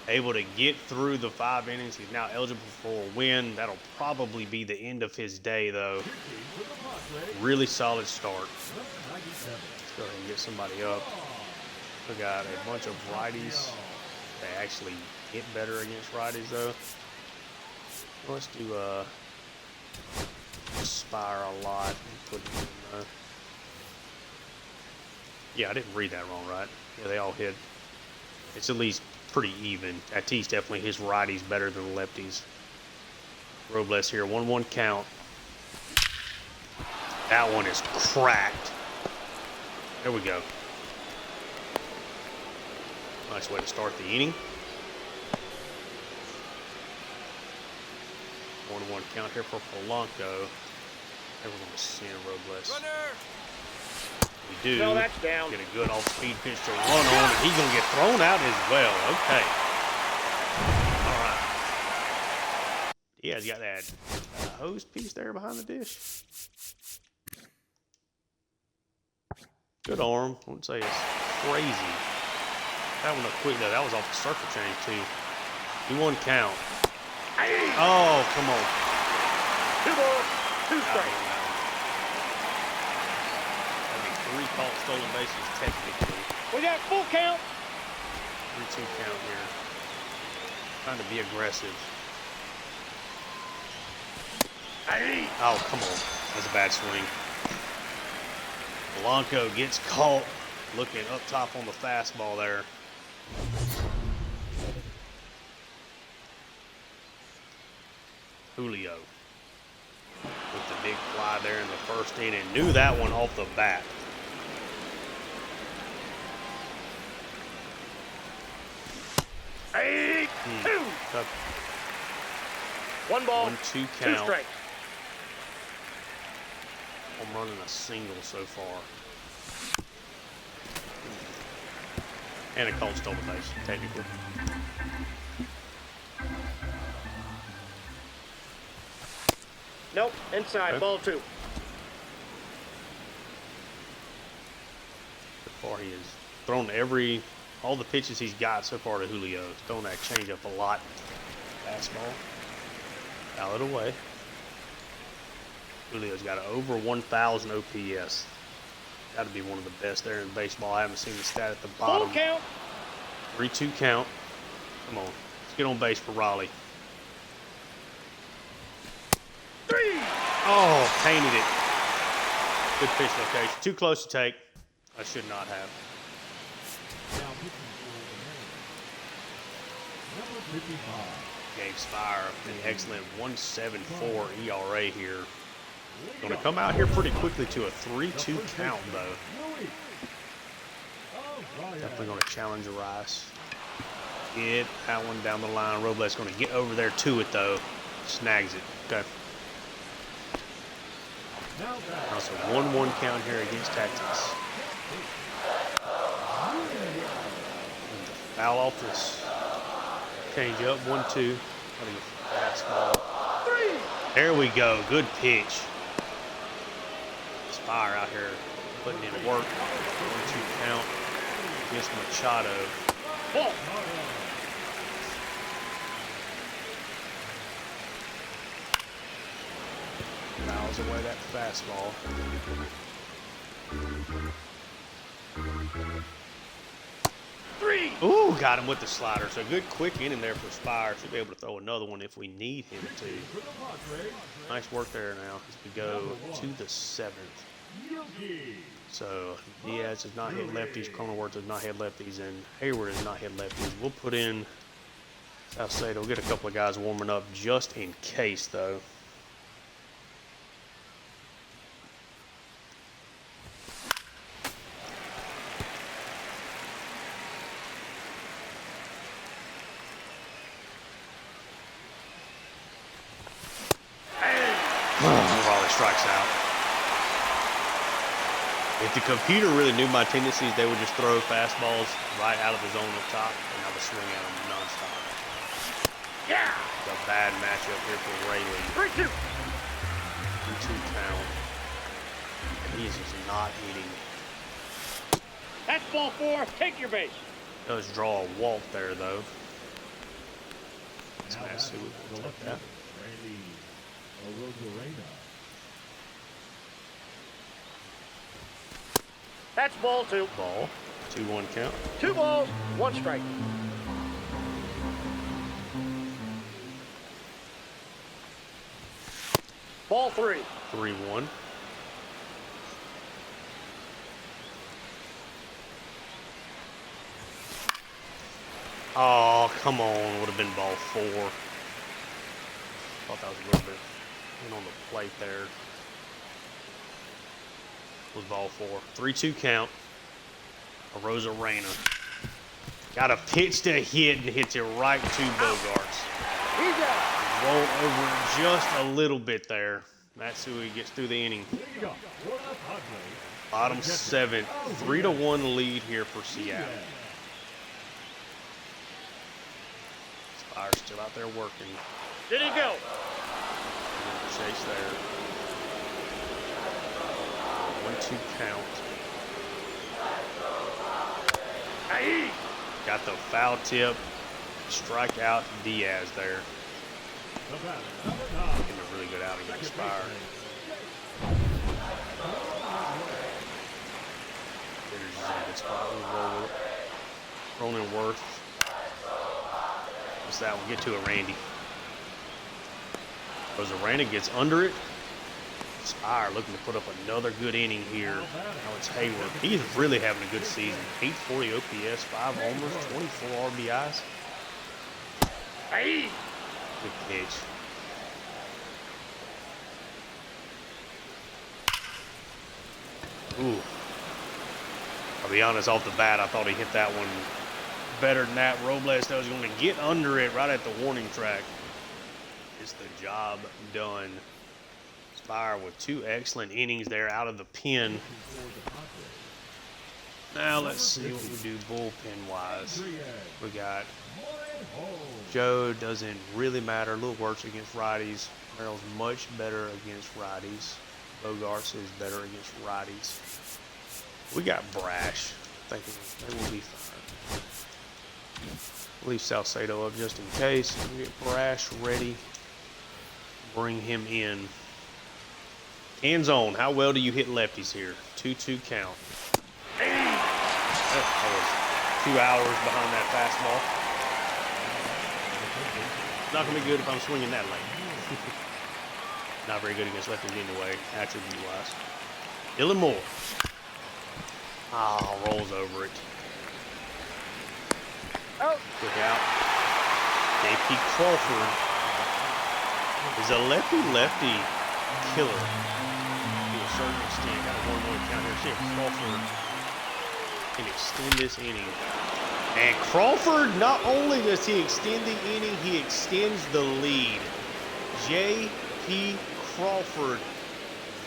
[SPEAKER 1] Able to get through the 5 innings. He's now eligible for a win. That'll probably be the end of his day, though. Really solid start. Let's go ahead and get somebody up. We got a bunch of righties. They actually hit better against righties, though. Let's do Spire a lot and put him in there. Yeah, I didn't read that wrong, right? Yeah, they all hit. It's at least pretty even. Tatis definitely his righties better than the lefties. Robles here, 1-1 count. That one is cracked. There we go. Nice way to start the inning. 1-1 count here for Polanco. Never going to send Robles. We do.
[SPEAKER 2] No, that's down.
[SPEAKER 1] Get a good off-speed pitch to run on, and he's going to get thrown out as well. Okay. All right. Yeah, he's got that hose piece there behind the dish. Good arm. I wouldn't say it's crazy. That one up quick, though. That was off the circle change, too. 2-1 count. Oh, come on.
[SPEAKER 2] 2 balls, 2 strikes.
[SPEAKER 1] That'd be 3 caught stolen bases, technically.
[SPEAKER 2] We got full count.
[SPEAKER 1] 3-2 count here. Trying to be aggressive. Oh, come on. That's a bad swing. Polanco gets caught looking up top on the fastball there. Julio with the big fly there in the first inning. Knew that one off the bat.
[SPEAKER 2] Hey, 2.
[SPEAKER 1] Tough.
[SPEAKER 2] 1 ball,
[SPEAKER 1] 1-2
[SPEAKER 2] 2
[SPEAKER 1] count.
[SPEAKER 2] strikes.
[SPEAKER 1] I'm running a single so far. And a called stolen base, technically.
[SPEAKER 2] Nope, inside,
[SPEAKER 1] Okay.
[SPEAKER 2] ball 2.
[SPEAKER 1] So far he has thrown all the pitches he's got so far to Julio. He's thrown that changeup a lot. Fastball. Foul it away. Julio's got over 1,000 OPS. Got to be one of the best there in baseball. I haven't seen the stat at the
[SPEAKER 2] Full
[SPEAKER 1] bottom.
[SPEAKER 2] count.
[SPEAKER 1] 3-2 count. Come on. Let's get on base for Raleigh.
[SPEAKER 2] 3.
[SPEAKER 1] Oh, painted it. Good pitch location. Too close to take. I should not have.
[SPEAKER 3] Number 55.
[SPEAKER 1] Gabe Spire, an excellent 1.74 ERA here. Going to come out here pretty quickly to a 3-2 count, though. Definitely going to challenge Rice. Get that one down the line. Robles going to get over there to it, though. Snags it. Okay. Also, 1-1 count here against Texas. Foul off this. Change up, 1-2. Fastball.
[SPEAKER 2] 3.
[SPEAKER 1] There we go. Good pitch. Spire out here putting in work. 1-2 count against Machado.
[SPEAKER 2] Ball.
[SPEAKER 1] Fouls away that fastball. Ooh, got him with the slider. So good quick inning there for Spire. Should be able to throw another one if we need him to. Nice work there now as we go to the 7th. So Diaz has not hit lefties, Cronenworth has not hit lefties, and Hayward has not hit lefties. We'll put in Salcedo. We'll get a couple of guys warming up just in case, though. Raleigh strikes out. If the computer really knew my tendencies, they would just throw fastballs right out of the zone up top, and I would swing at them nonstop.
[SPEAKER 2] Yeah.
[SPEAKER 1] It's a bad matchup here for Rayleigh.
[SPEAKER 2] 3-2.
[SPEAKER 1] 2 count. And he's just not hitting.
[SPEAKER 2] That's ball 4. Take your base.
[SPEAKER 1] Does draw a walk there, though. That's nice. So we'll take that.
[SPEAKER 2] That's ball 2.
[SPEAKER 1] Ball. 2-1 count.
[SPEAKER 2] 2 balls, 1 strike. Ball 3.
[SPEAKER 1] 3-1. Oh, come on. Would have been ball 4. Thought that was a little bit in on the plate there. Was ball 4. 3-2 count. Rosa Reyna. Got a pitch to hit and hits it right to Bogarts.
[SPEAKER 2] He's out.
[SPEAKER 1] Rolled over it just a little bit there. Matsui gets through the inning. Bottom 7. 3-1 lead here for Seattle. Spire's still out there working.
[SPEAKER 2] Did he go?
[SPEAKER 1] Chase there. 1-2 count.
[SPEAKER 2] Aye.
[SPEAKER 1] Got the foul tip. Strike out Diaz there. Getting a really good outing against Spire. Hitters is in a good spot. We'll roll it. Cronenworth. What's that one? Get to it, Randy. Rosarena gets under it. Spire looking to put up another good inning here. Now it's Hayward. He's really having a good season. 840 OPS, 5 homers, 24 RBIs.
[SPEAKER 2] Aye.
[SPEAKER 1] Good pitch. Ooh. I'll be honest, off the bat, I thought he hit that one better than that. Robles was going to get under it right at the warning track. It's the job done. Spire with 2 excellent innings there out of the pen. Now let's see what we do bullpen-wise. We got Joe, doesn't really matter. A little worse against righties. Merrill's much better against righties. Bogarts is better against righties. We got Brash. I think they will be fine. Leave Salcedo up just in case. We'll get Brash ready. Bring him in. Hands on. How well do you hit lefties here? 2-2 count. That was 2 hours behind that fastball. Not going to be good if I'm swinging that late. Not very good against lefties anyway, attribute-wise. Dylan Moore. Ah, rolls over it.
[SPEAKER 2] Out.
[SPEAKER 1] Look out. J.P. Crawford is a lefty-lefty killer to a certain extent. Got a 1-1 count here. See if Crawford can extend this inning. And Crawford, not only does he extend the inning, he extends the lead. J.P. Crawford,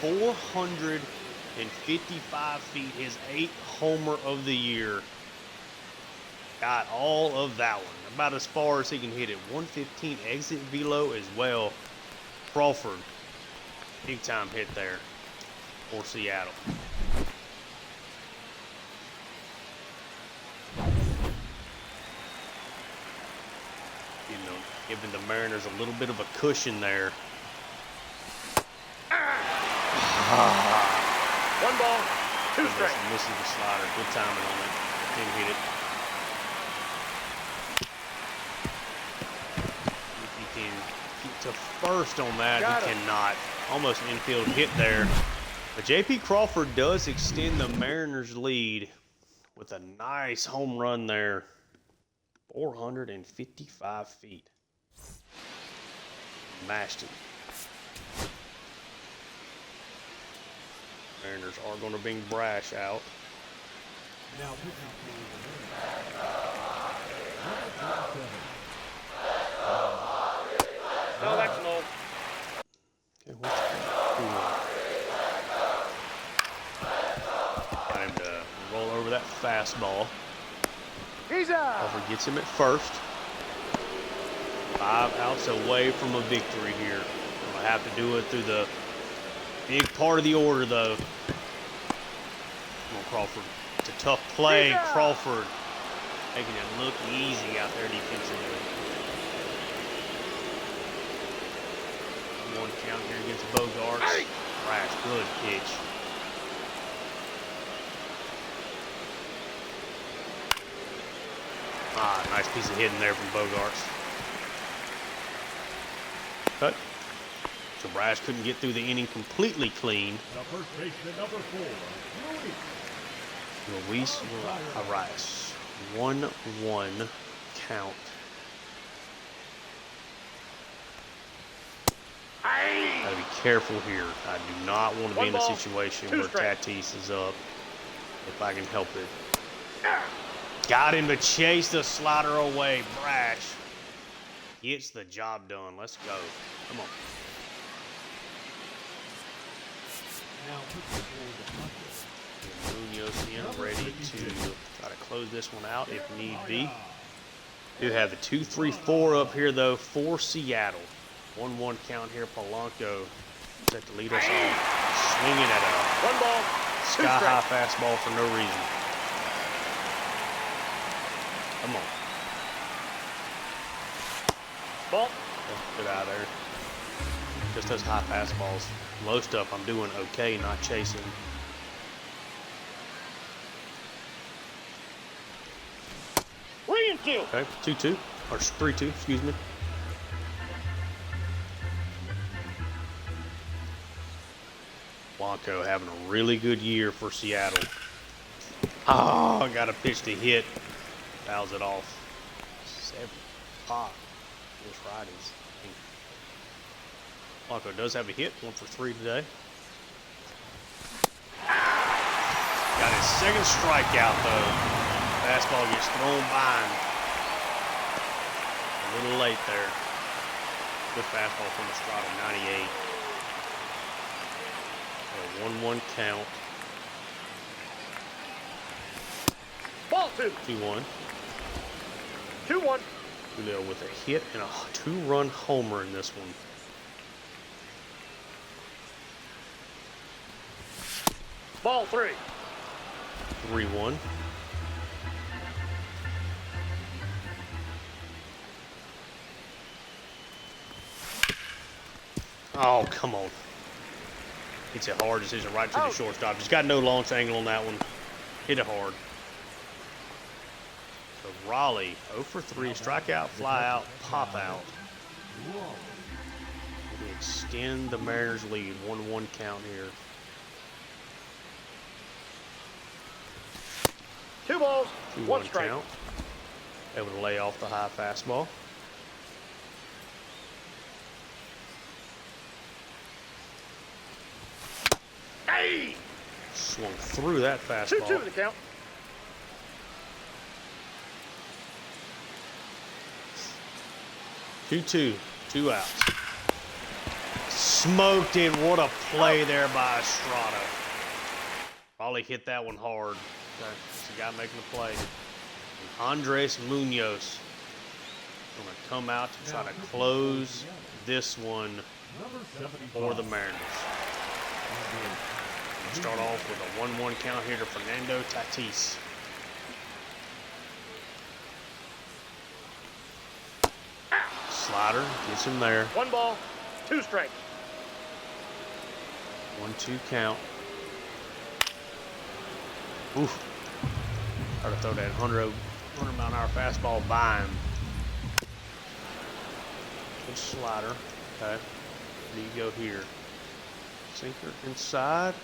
[SPEAKER 1] 455 feet, his 8th homer of the year. Got all of that one. About as far as he can hit it. 115 exit velo as well. Crawford, big time hit there for Seattle. You know, giving the Mariners a little bit of a cushion there.
[SPEAKER 2] 1 ball, 2 strikes.
[SPEAKER 1] Misses the slider. Good timing on it. Didn't hit it. If he can get to first on that, he cannot. Almost an infield hit there. But J.P. Crawford does extend the Mariners' lead with a nice home run there. 455 feet. Mashed it. Mariners are going to bring Brash out.
[SPEAKER 2] No, that's low.
[SPEAKER 1] Okay, what's got him to roll over that fastball.
[SPEAKER 2] He's out.
[SPEAKER 1] Crawford gets him at first. 5 outs away from a victory here. Gonna have to do it through the big part of the order, though. Come on, Crawford. It's a tough play. Crawford making it look easy out there defensively. 1 count here against Bogarts. Brash, good pitch. Ah, nice piece of hitting there from Bogarts. Cut. So Brash couldn't get through the inning completely clean.
[SPEAKER 3] The first baseman, number 4,
[SPEAKER 1] Luis Arias. 1-1 count. Gotta be careful here. I do not want to be in a situation where Tatis is up if I can help it. Got him to chase the slider away. Brash gets the job done. Let's go. Come on. Munoz in, ready to try to close this one out if need be. Do have the 2-3-4 up here though for Seattle. 1-1 count here. Polanco set to lead us off. Swinging at a
[SPEAKER 2] 1 ball, 2
[SPEAKER 1] sky-high
[SPEAKER 2] strikes.
[SPEAKER 1] fastball for no reason. Come on.
[SPEAKER 2] Ball.
[SPEAKER 1] Get out of there. Just those high fastballs. Low stuff I'm doing okay, not chasing.
[SPEAKER 2] Reinfield.
[SPEAKER 1] Okay, 2-2, or 3-2, excuse me. Blanco having a really good year for Seattle. Oh, got a pitch to hit. Fouls it off. 7-5. Those righties. Blanco does have a hit, 1 for 3 today. Got his second strikeout though. Fastball gets thrown by him. A little late there. Good fastball from Estrada, 98. A 1-1 count.
[SPEAKER 2] Ball 2.
[SPEAKER 1] 2-1.
[SPEAKER 2] 2-1.
[SPEAKER 1] Julio with a hit and a 2-run homer in this one.
[SPEAKER 2] Ball 3.
[SPEAKER 1] 3-1. Oh, come on. Hits it hard, decision right to the shortstop. Just got no launch angle on that one. Hit it hard. So Raleigh, 0 for 3, strikeout, fly out, pop out. We extend the Mariners' lead, 1-1 count here.
[SPEAKER 2] 2 balls, 1
[SPEAKER 1] 2-1
[SPEAKER 2] strike.
[SPEAKER 1] count. Able to lay off the high fastball.
[SPEAKER 2] Hey!
[SPEAKER 1] Swung through that fastball.
[SPEAKER 2] 2-2 the count.
[SPEAKER 1] 2-2, 2 outs. Smoked it. What a play there by Estrada. Probably hit that one hard. That's the guy making the play. And Andres Munoz going to come out to try to close this one for the Mariners. We'll start off with a 1-1 count here to Fernando Tatis. Slider gets him there.
[SPEAKER 2] 1 ball, 2 strikes.
[SPEAKER 1] 1-2 count. Oof. Try to throw that 100 mile an hour fastball by him. Good slider. Okay. Where do you go here? Sinker inside.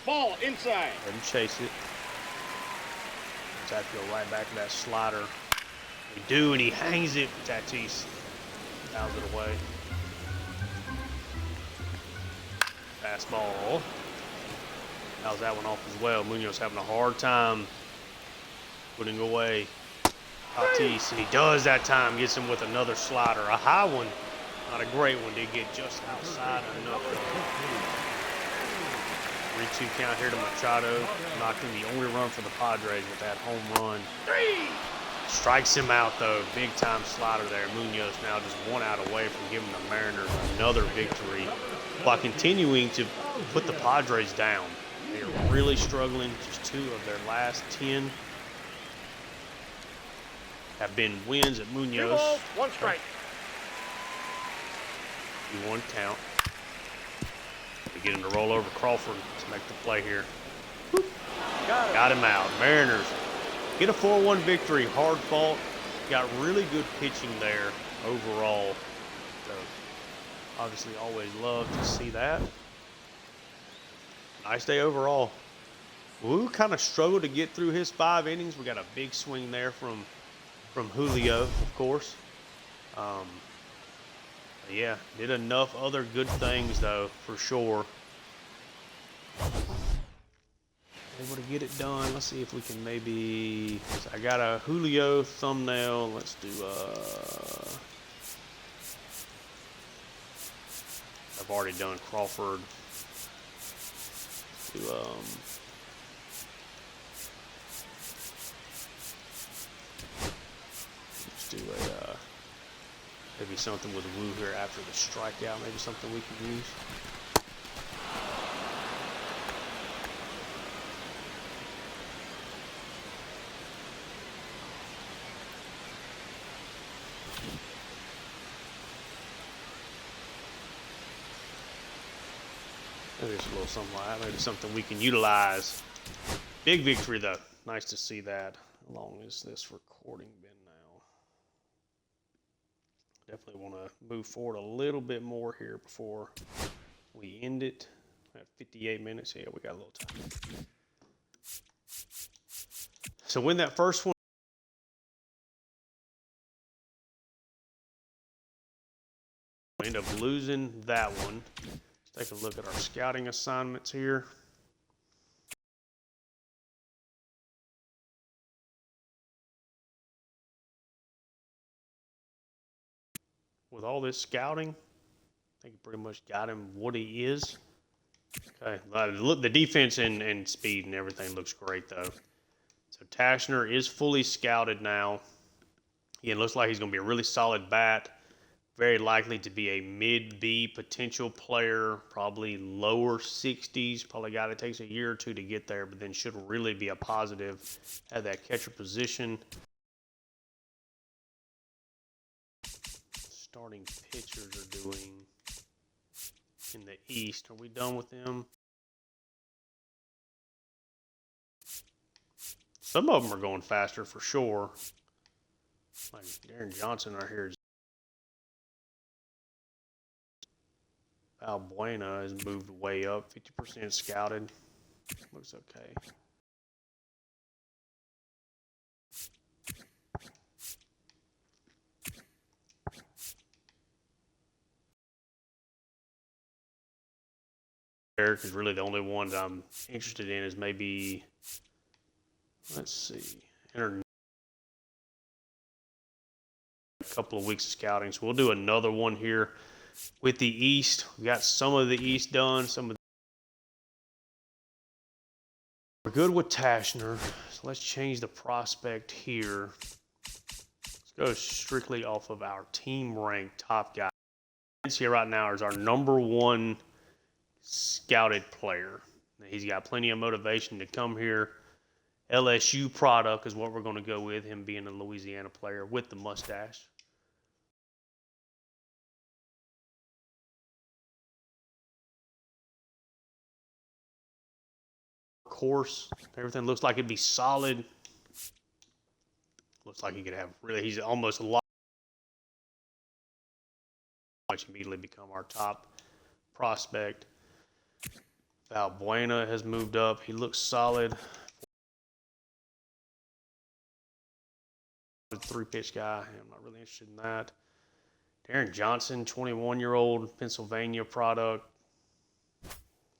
[SPEAKER 2] Ball inside.
[SPEAKER 1] Let him chase it. Just have to go right back to that slider. We do, and he hangs it. Tatis fouls it away. Fastball. Fouls that one off as well. Munoz having a hard time putting away Tatis, and he does that time. Gets him with another slider. A high one, not a great one. Did get just outside enough. 3-2 count here to Machado. Knocked in the only run for the Padres with that home run.
[SPEAKER 2] 3.
[SPEAKER 1] Strikes him out, though. Big time slider there. Munoz now just 1 out away from giving the Mariners another victory while continuing to put the Padres down. They are really struggling. Just 2 of their last 10 have been wins at
[SPEAKER 2] 2
[SPEAKER 1] Munoz.
[SPEAKER 2] balls, 1 strike.
[SPEAKER 1] 2-1 count. We get him to roll over Crawford to make the play here. Got him out. Mariners get a 4-1 victory. Hard fought. Got really good pitching there overall. So obviously always love to see that. Nice day overall. Wu kind of struggled to get through his 5 innings. We got a big swing there from Julio, of course. Yeah, did enough other good things, though, for sure. Able to get it done. Let's see if we can maybe... I got a Julio thumbnail. Let's do... I've already done Crawford. Let's do... Let's do a... maybe something with Wu here after the strikeout. Maybe something we can use. Maybe it's a little something like that. Maybe something we can utilize. Big victory, though. Nice to see that. How long has this recording been now? Definitely want to move forward a little bit more here before we end it. At 58 minutes. Yeah, we got a little time. So when that first one we end up losing that one. Let's take a look at our scouting assignments here. With all this scouting, I think pretty much got him what he is. Okay, look, the defense and speed and everything looks great, though. So Tashner is fully scouted now. Again, looks like he's going to be a really solid bat. Very likely to be a mid-B potential player, probably lower 60s. Probably a guy that takes a year or 2 to get there, but then should really be a positive at that catcher position. Starting pitchers are doing in the East. Are we done with them? Some of them are going faster for sure. Like Darren Johnson right here. Valbuena has moved way up, 50% scouted. Looks okay. Eric is really the only one that I'm interested in is maybe, let's see, a couple of weeks of scouting. So we'll do another one here with the East. We got some of the East done. We're good with Tashner. So let's change the prospect here. Let's go strictly off of our team rank top guy. Here right now is our #1 scouted player. He's got plenty of motivation to come here. LSU product is what we're going to go with, him being a Louisiana player with the mustache. Course, everything looks like it'd be solid. Looks like he could have really, he's almost a lot. Immediately become our top prospect. Valbuena has moved up. He looks solid. 3-pitch guy. I'm not really interested in that. Darren Johnson, 21-year-old Pennsylvania product.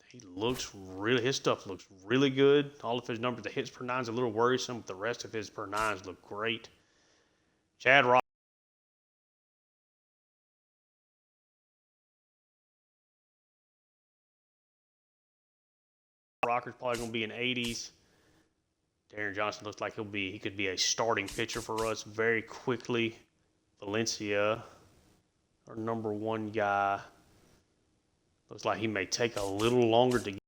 [SPEAKER 1] He looks really, his stuff looks really good. All of his numbers, the hits per nine's a little worrisome, but the rest of his per nines look great. Chad Rocker's probably going to be in 80s. Darren Johnson looks like he could be a starting pitcher for us very quickly. Valencia, our #1 guy. Looks like he may take a little longer to get.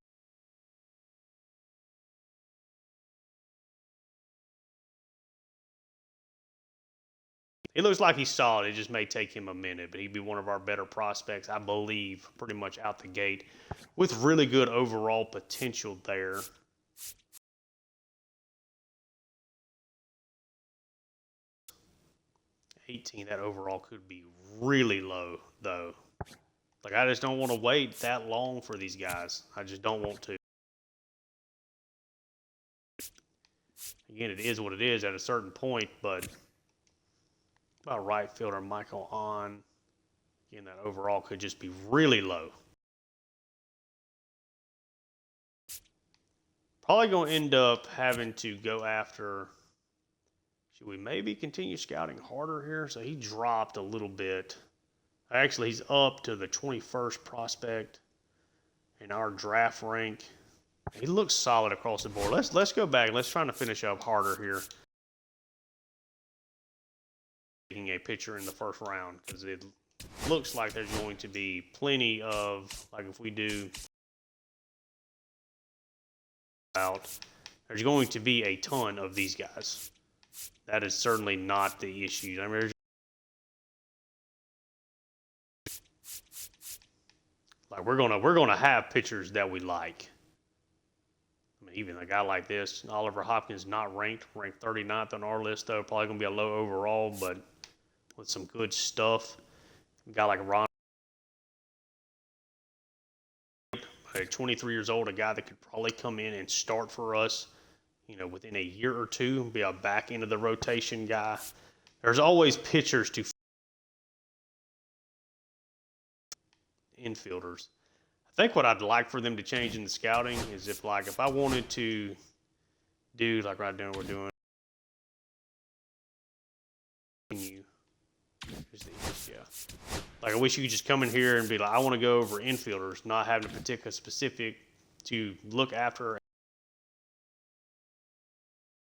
[SPEAKER 1] He looks like he's solid. It just may take him a minute, but he'd be one of our better prospects, I believe, pretty much out the gate with really good overall potential there. 18, that overall could be really low, though. Like, I just don't want to wait that long for these guys. I just don't want to. Again, it is what it is at a certain point, but about right fielder Michael Hahn. Again, that overall could just be really low. Probably going to end up having to go after. Should we maybe continue scouting harder here? So he dropped a little bit. Actually, he's up to the 21st prospect in our draft rank. He looks solid across the board. Let's go back. Let's try to finish up harder here. Taking a pitcher in the first round because it looks like there's going to be plenty of, like if we do out, there's going to be a ton of these guys. That is certainly not the issue. I mean, like we're gonna have pitchers that we like. I mean, even a guy like this, Oliver Hopkins, not ranked 39th on our list though. Probably gonna be a low overall, but with some good stuff. A guy like Ron, 23 years old, a guy that could probably come in and start for us, you know, within a year or two, be a back end of the rotation guy. There's always pitchers to infielders. I think what I'd like for them to change in the scouting is if I wanted to do like right now we're doing. Like I wish you could just come in here and be like, I want to go over infielders, not having a particular specific to look after.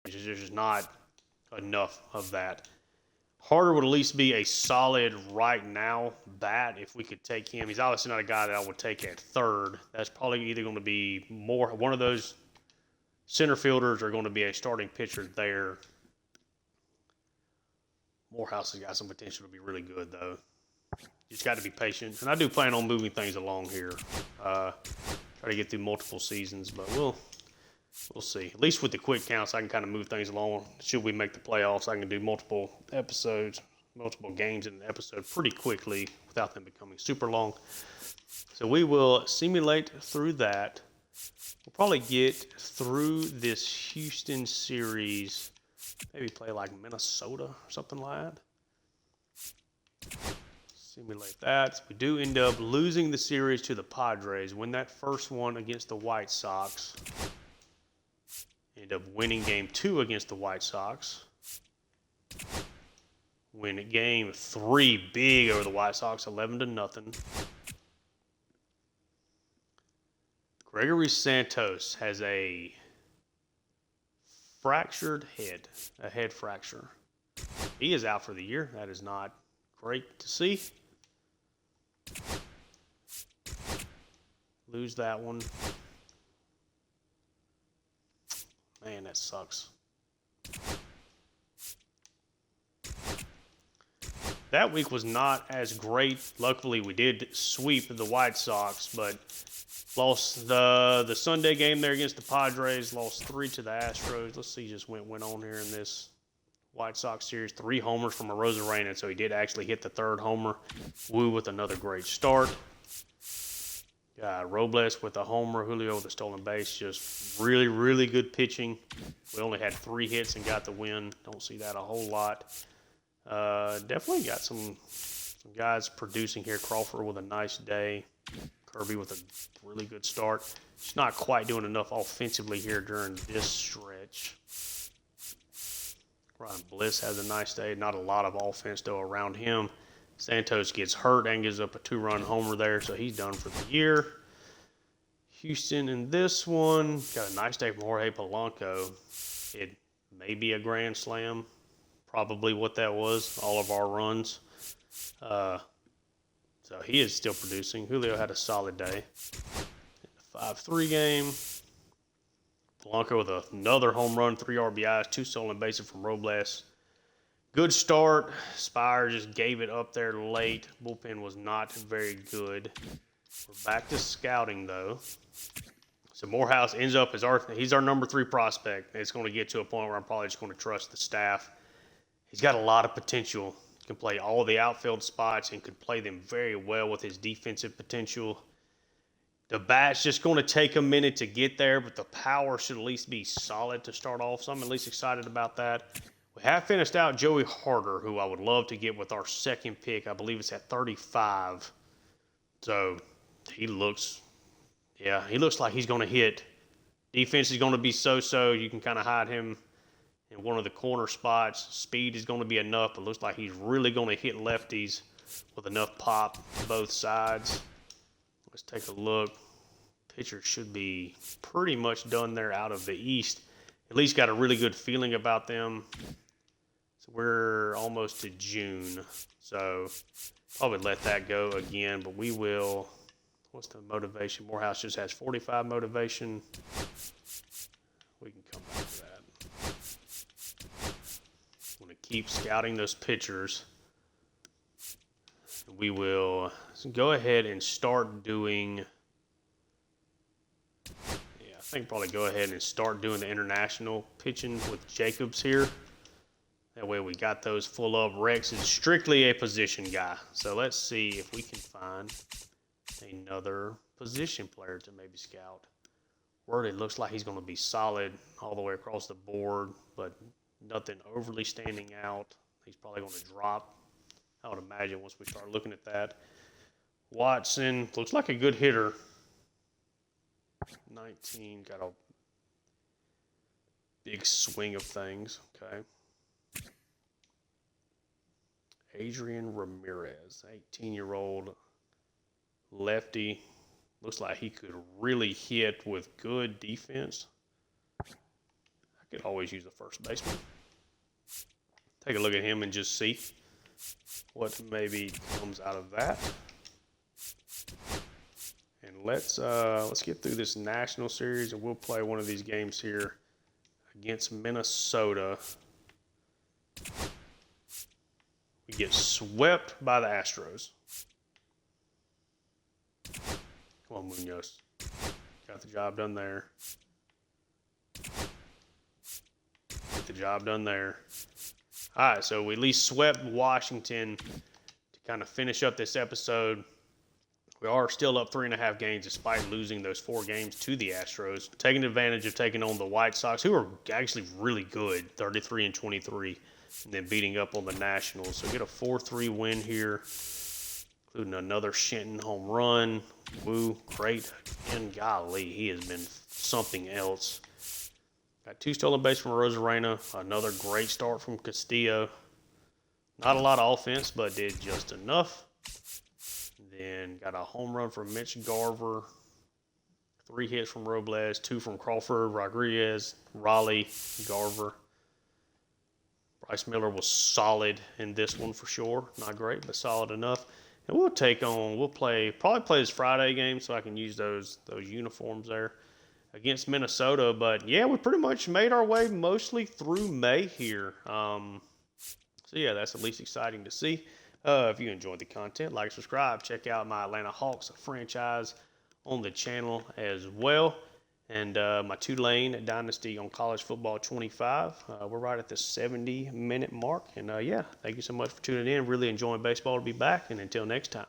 [SPEAKER 1] There's just not enough of that. Harder would at least be a solid right now bat if we could take him. He's obviously not a guy that I would take at third. That's probably either going to be one of those center fielders or going to be a starting pitcher there. Morehouse has got some potential to be really good, though. You just got to be patient. And I do plan on moving things along here. Try to get through multiple seasons, but we'll We'll see. At least with the quick counts, I can kind of move things along. Should we make the playoffs, I can do multiple episodes, multiple games in an episode pretty quickly without them becoming super long. So we will simulate through that. We'll probably get through this Houston series, maybe play like Minnesota or something like that. Simulate that. We do end up losing the series to the Padres. Win that first one against the White Sox. End up winning game 2 against the White Sox. Win game 3 big over the White Sox, 11-0. Gregory Santos has a fractured head, a head fracture. He is out for the year. That is not great to see. Lose that one. Man, that sucks. That week was not as great. Luckily, we did sweep the White Sox, but lost the Sunday game there against the Padres. Lost 3 to the Astros. Let's see just went on here in this White Sox series. 3 homers from Arozarena, so he did actually hit the 3rd homer. Woo with another great start. Robles with a homer, Julio with a stolen base. Just really, really good pitching. We only had 3 hits and got the win. Don't see that a whole lot. Definitely got some guys producing here. Crawford with a nice day. Kirby with a really good start. Just not quite doing enough offensively here during this stretch. Ryan Bliss has a nice day. Not a lot of offense, though, around him. Santos gets hurt and gives up a 2-run homer there, so he's done for the year. Houston in this one. Got a nice day from Jorge Polanco. It may be a grand slam. Probably what that was. All of our runs. So he is still producing. Julio had a solid day. In the 5-3 game. Polanco with another home run, 3 RBIs, 2 stolen bases from Robles. Good start. Spire just gave it up there late. Bullpen was not very good. We're back to scouting, though. So Morehouse ends up as he's our number 3 prospect. It's going to get to a point where I'm probably just going to trust the staff. He's got a lot of potential. He can play all the outfield spots and could play them very well with his defensive potential. The bat's just going to take a minute to get there, but the power should at least be solid to start off. So I'm at least excited about that. We have finished out Joey Harder, who I would love to get with our 2nd pick. I believe it's at 35. So he looks like he's going to hit. Defense is going to be so-so. You can kind of hide him in one of the corner spots. Speed is going to be enough, but looks like he's really going to hit lefties with enough pop both sides. Let's take a look. Pitcher should be pretty much done there out of the East. At least got a really good feeling about them. So we're almost to June. So probably let that go again, but we will. What's the motivation? Morehouse just has 45 motivation. We can come back to that. I'm going to keep scouting those pitchers. We will go ahead and start doing. I think probably go ahead and start doing the international pitching with Jacobs here. That way we got those full up. Rex is strictly a position guy. So let's see if we can find another position player to maybe scout. Word, it looks like he's going to be solid all the way across the board, but nothing overly standing out. He's probably going to drop, I would imagine, once we start looking at that. Watson looks like a good hitter. 19, got a big swing of things. Okay. Adrian Ramirez, 18-year-old lefty. Looks like he could really hit with good defense. I could always use a first baseman. Take a look at him and just see what maybe comes out of that. And let's get through this national series, and we'll play one of these games here against Minnesota. We get swept by the Astros. Come on, Munoz. Got the job done there. get the job done there. All right, so we at least swept Washington to kind of finish up this episode. We are still up 3.5 games despite losing those 4 games to the Astros, taking advantage of taking on the White Sox, who are actually really good, 33-23, and then beating up on the Nationals. So get a 4-3 win here, including another Shenton home run. Woo, great. And golly, he has been something else. Got 2 stolen bases from Rosarena, another great start from Castillo. Not a lot of offense, but did just enough. Then got a home run from Mitch Garver, 3 hits from Robles, 2 from Crawford, Rodriguez, Raleigh, Garver. Bryce Miller was solid in this one for sure. Not great, but solid enough. And we'll probably play this Friday game so I can use those uniforms there against Minnesota. But yeah, we pretty much made our way mostly through May here. So yeah, that's at least exciting to see. If you enjoyed the content, like, subscribe. Check out my Atlanta Hawks franchise on the channel as well. And my Tulane Dynasty on College Football 25. We're right at the 70-minute mark. And yeah, thank you so much for tuning in. Really enjoying baseball to be back. And until next time.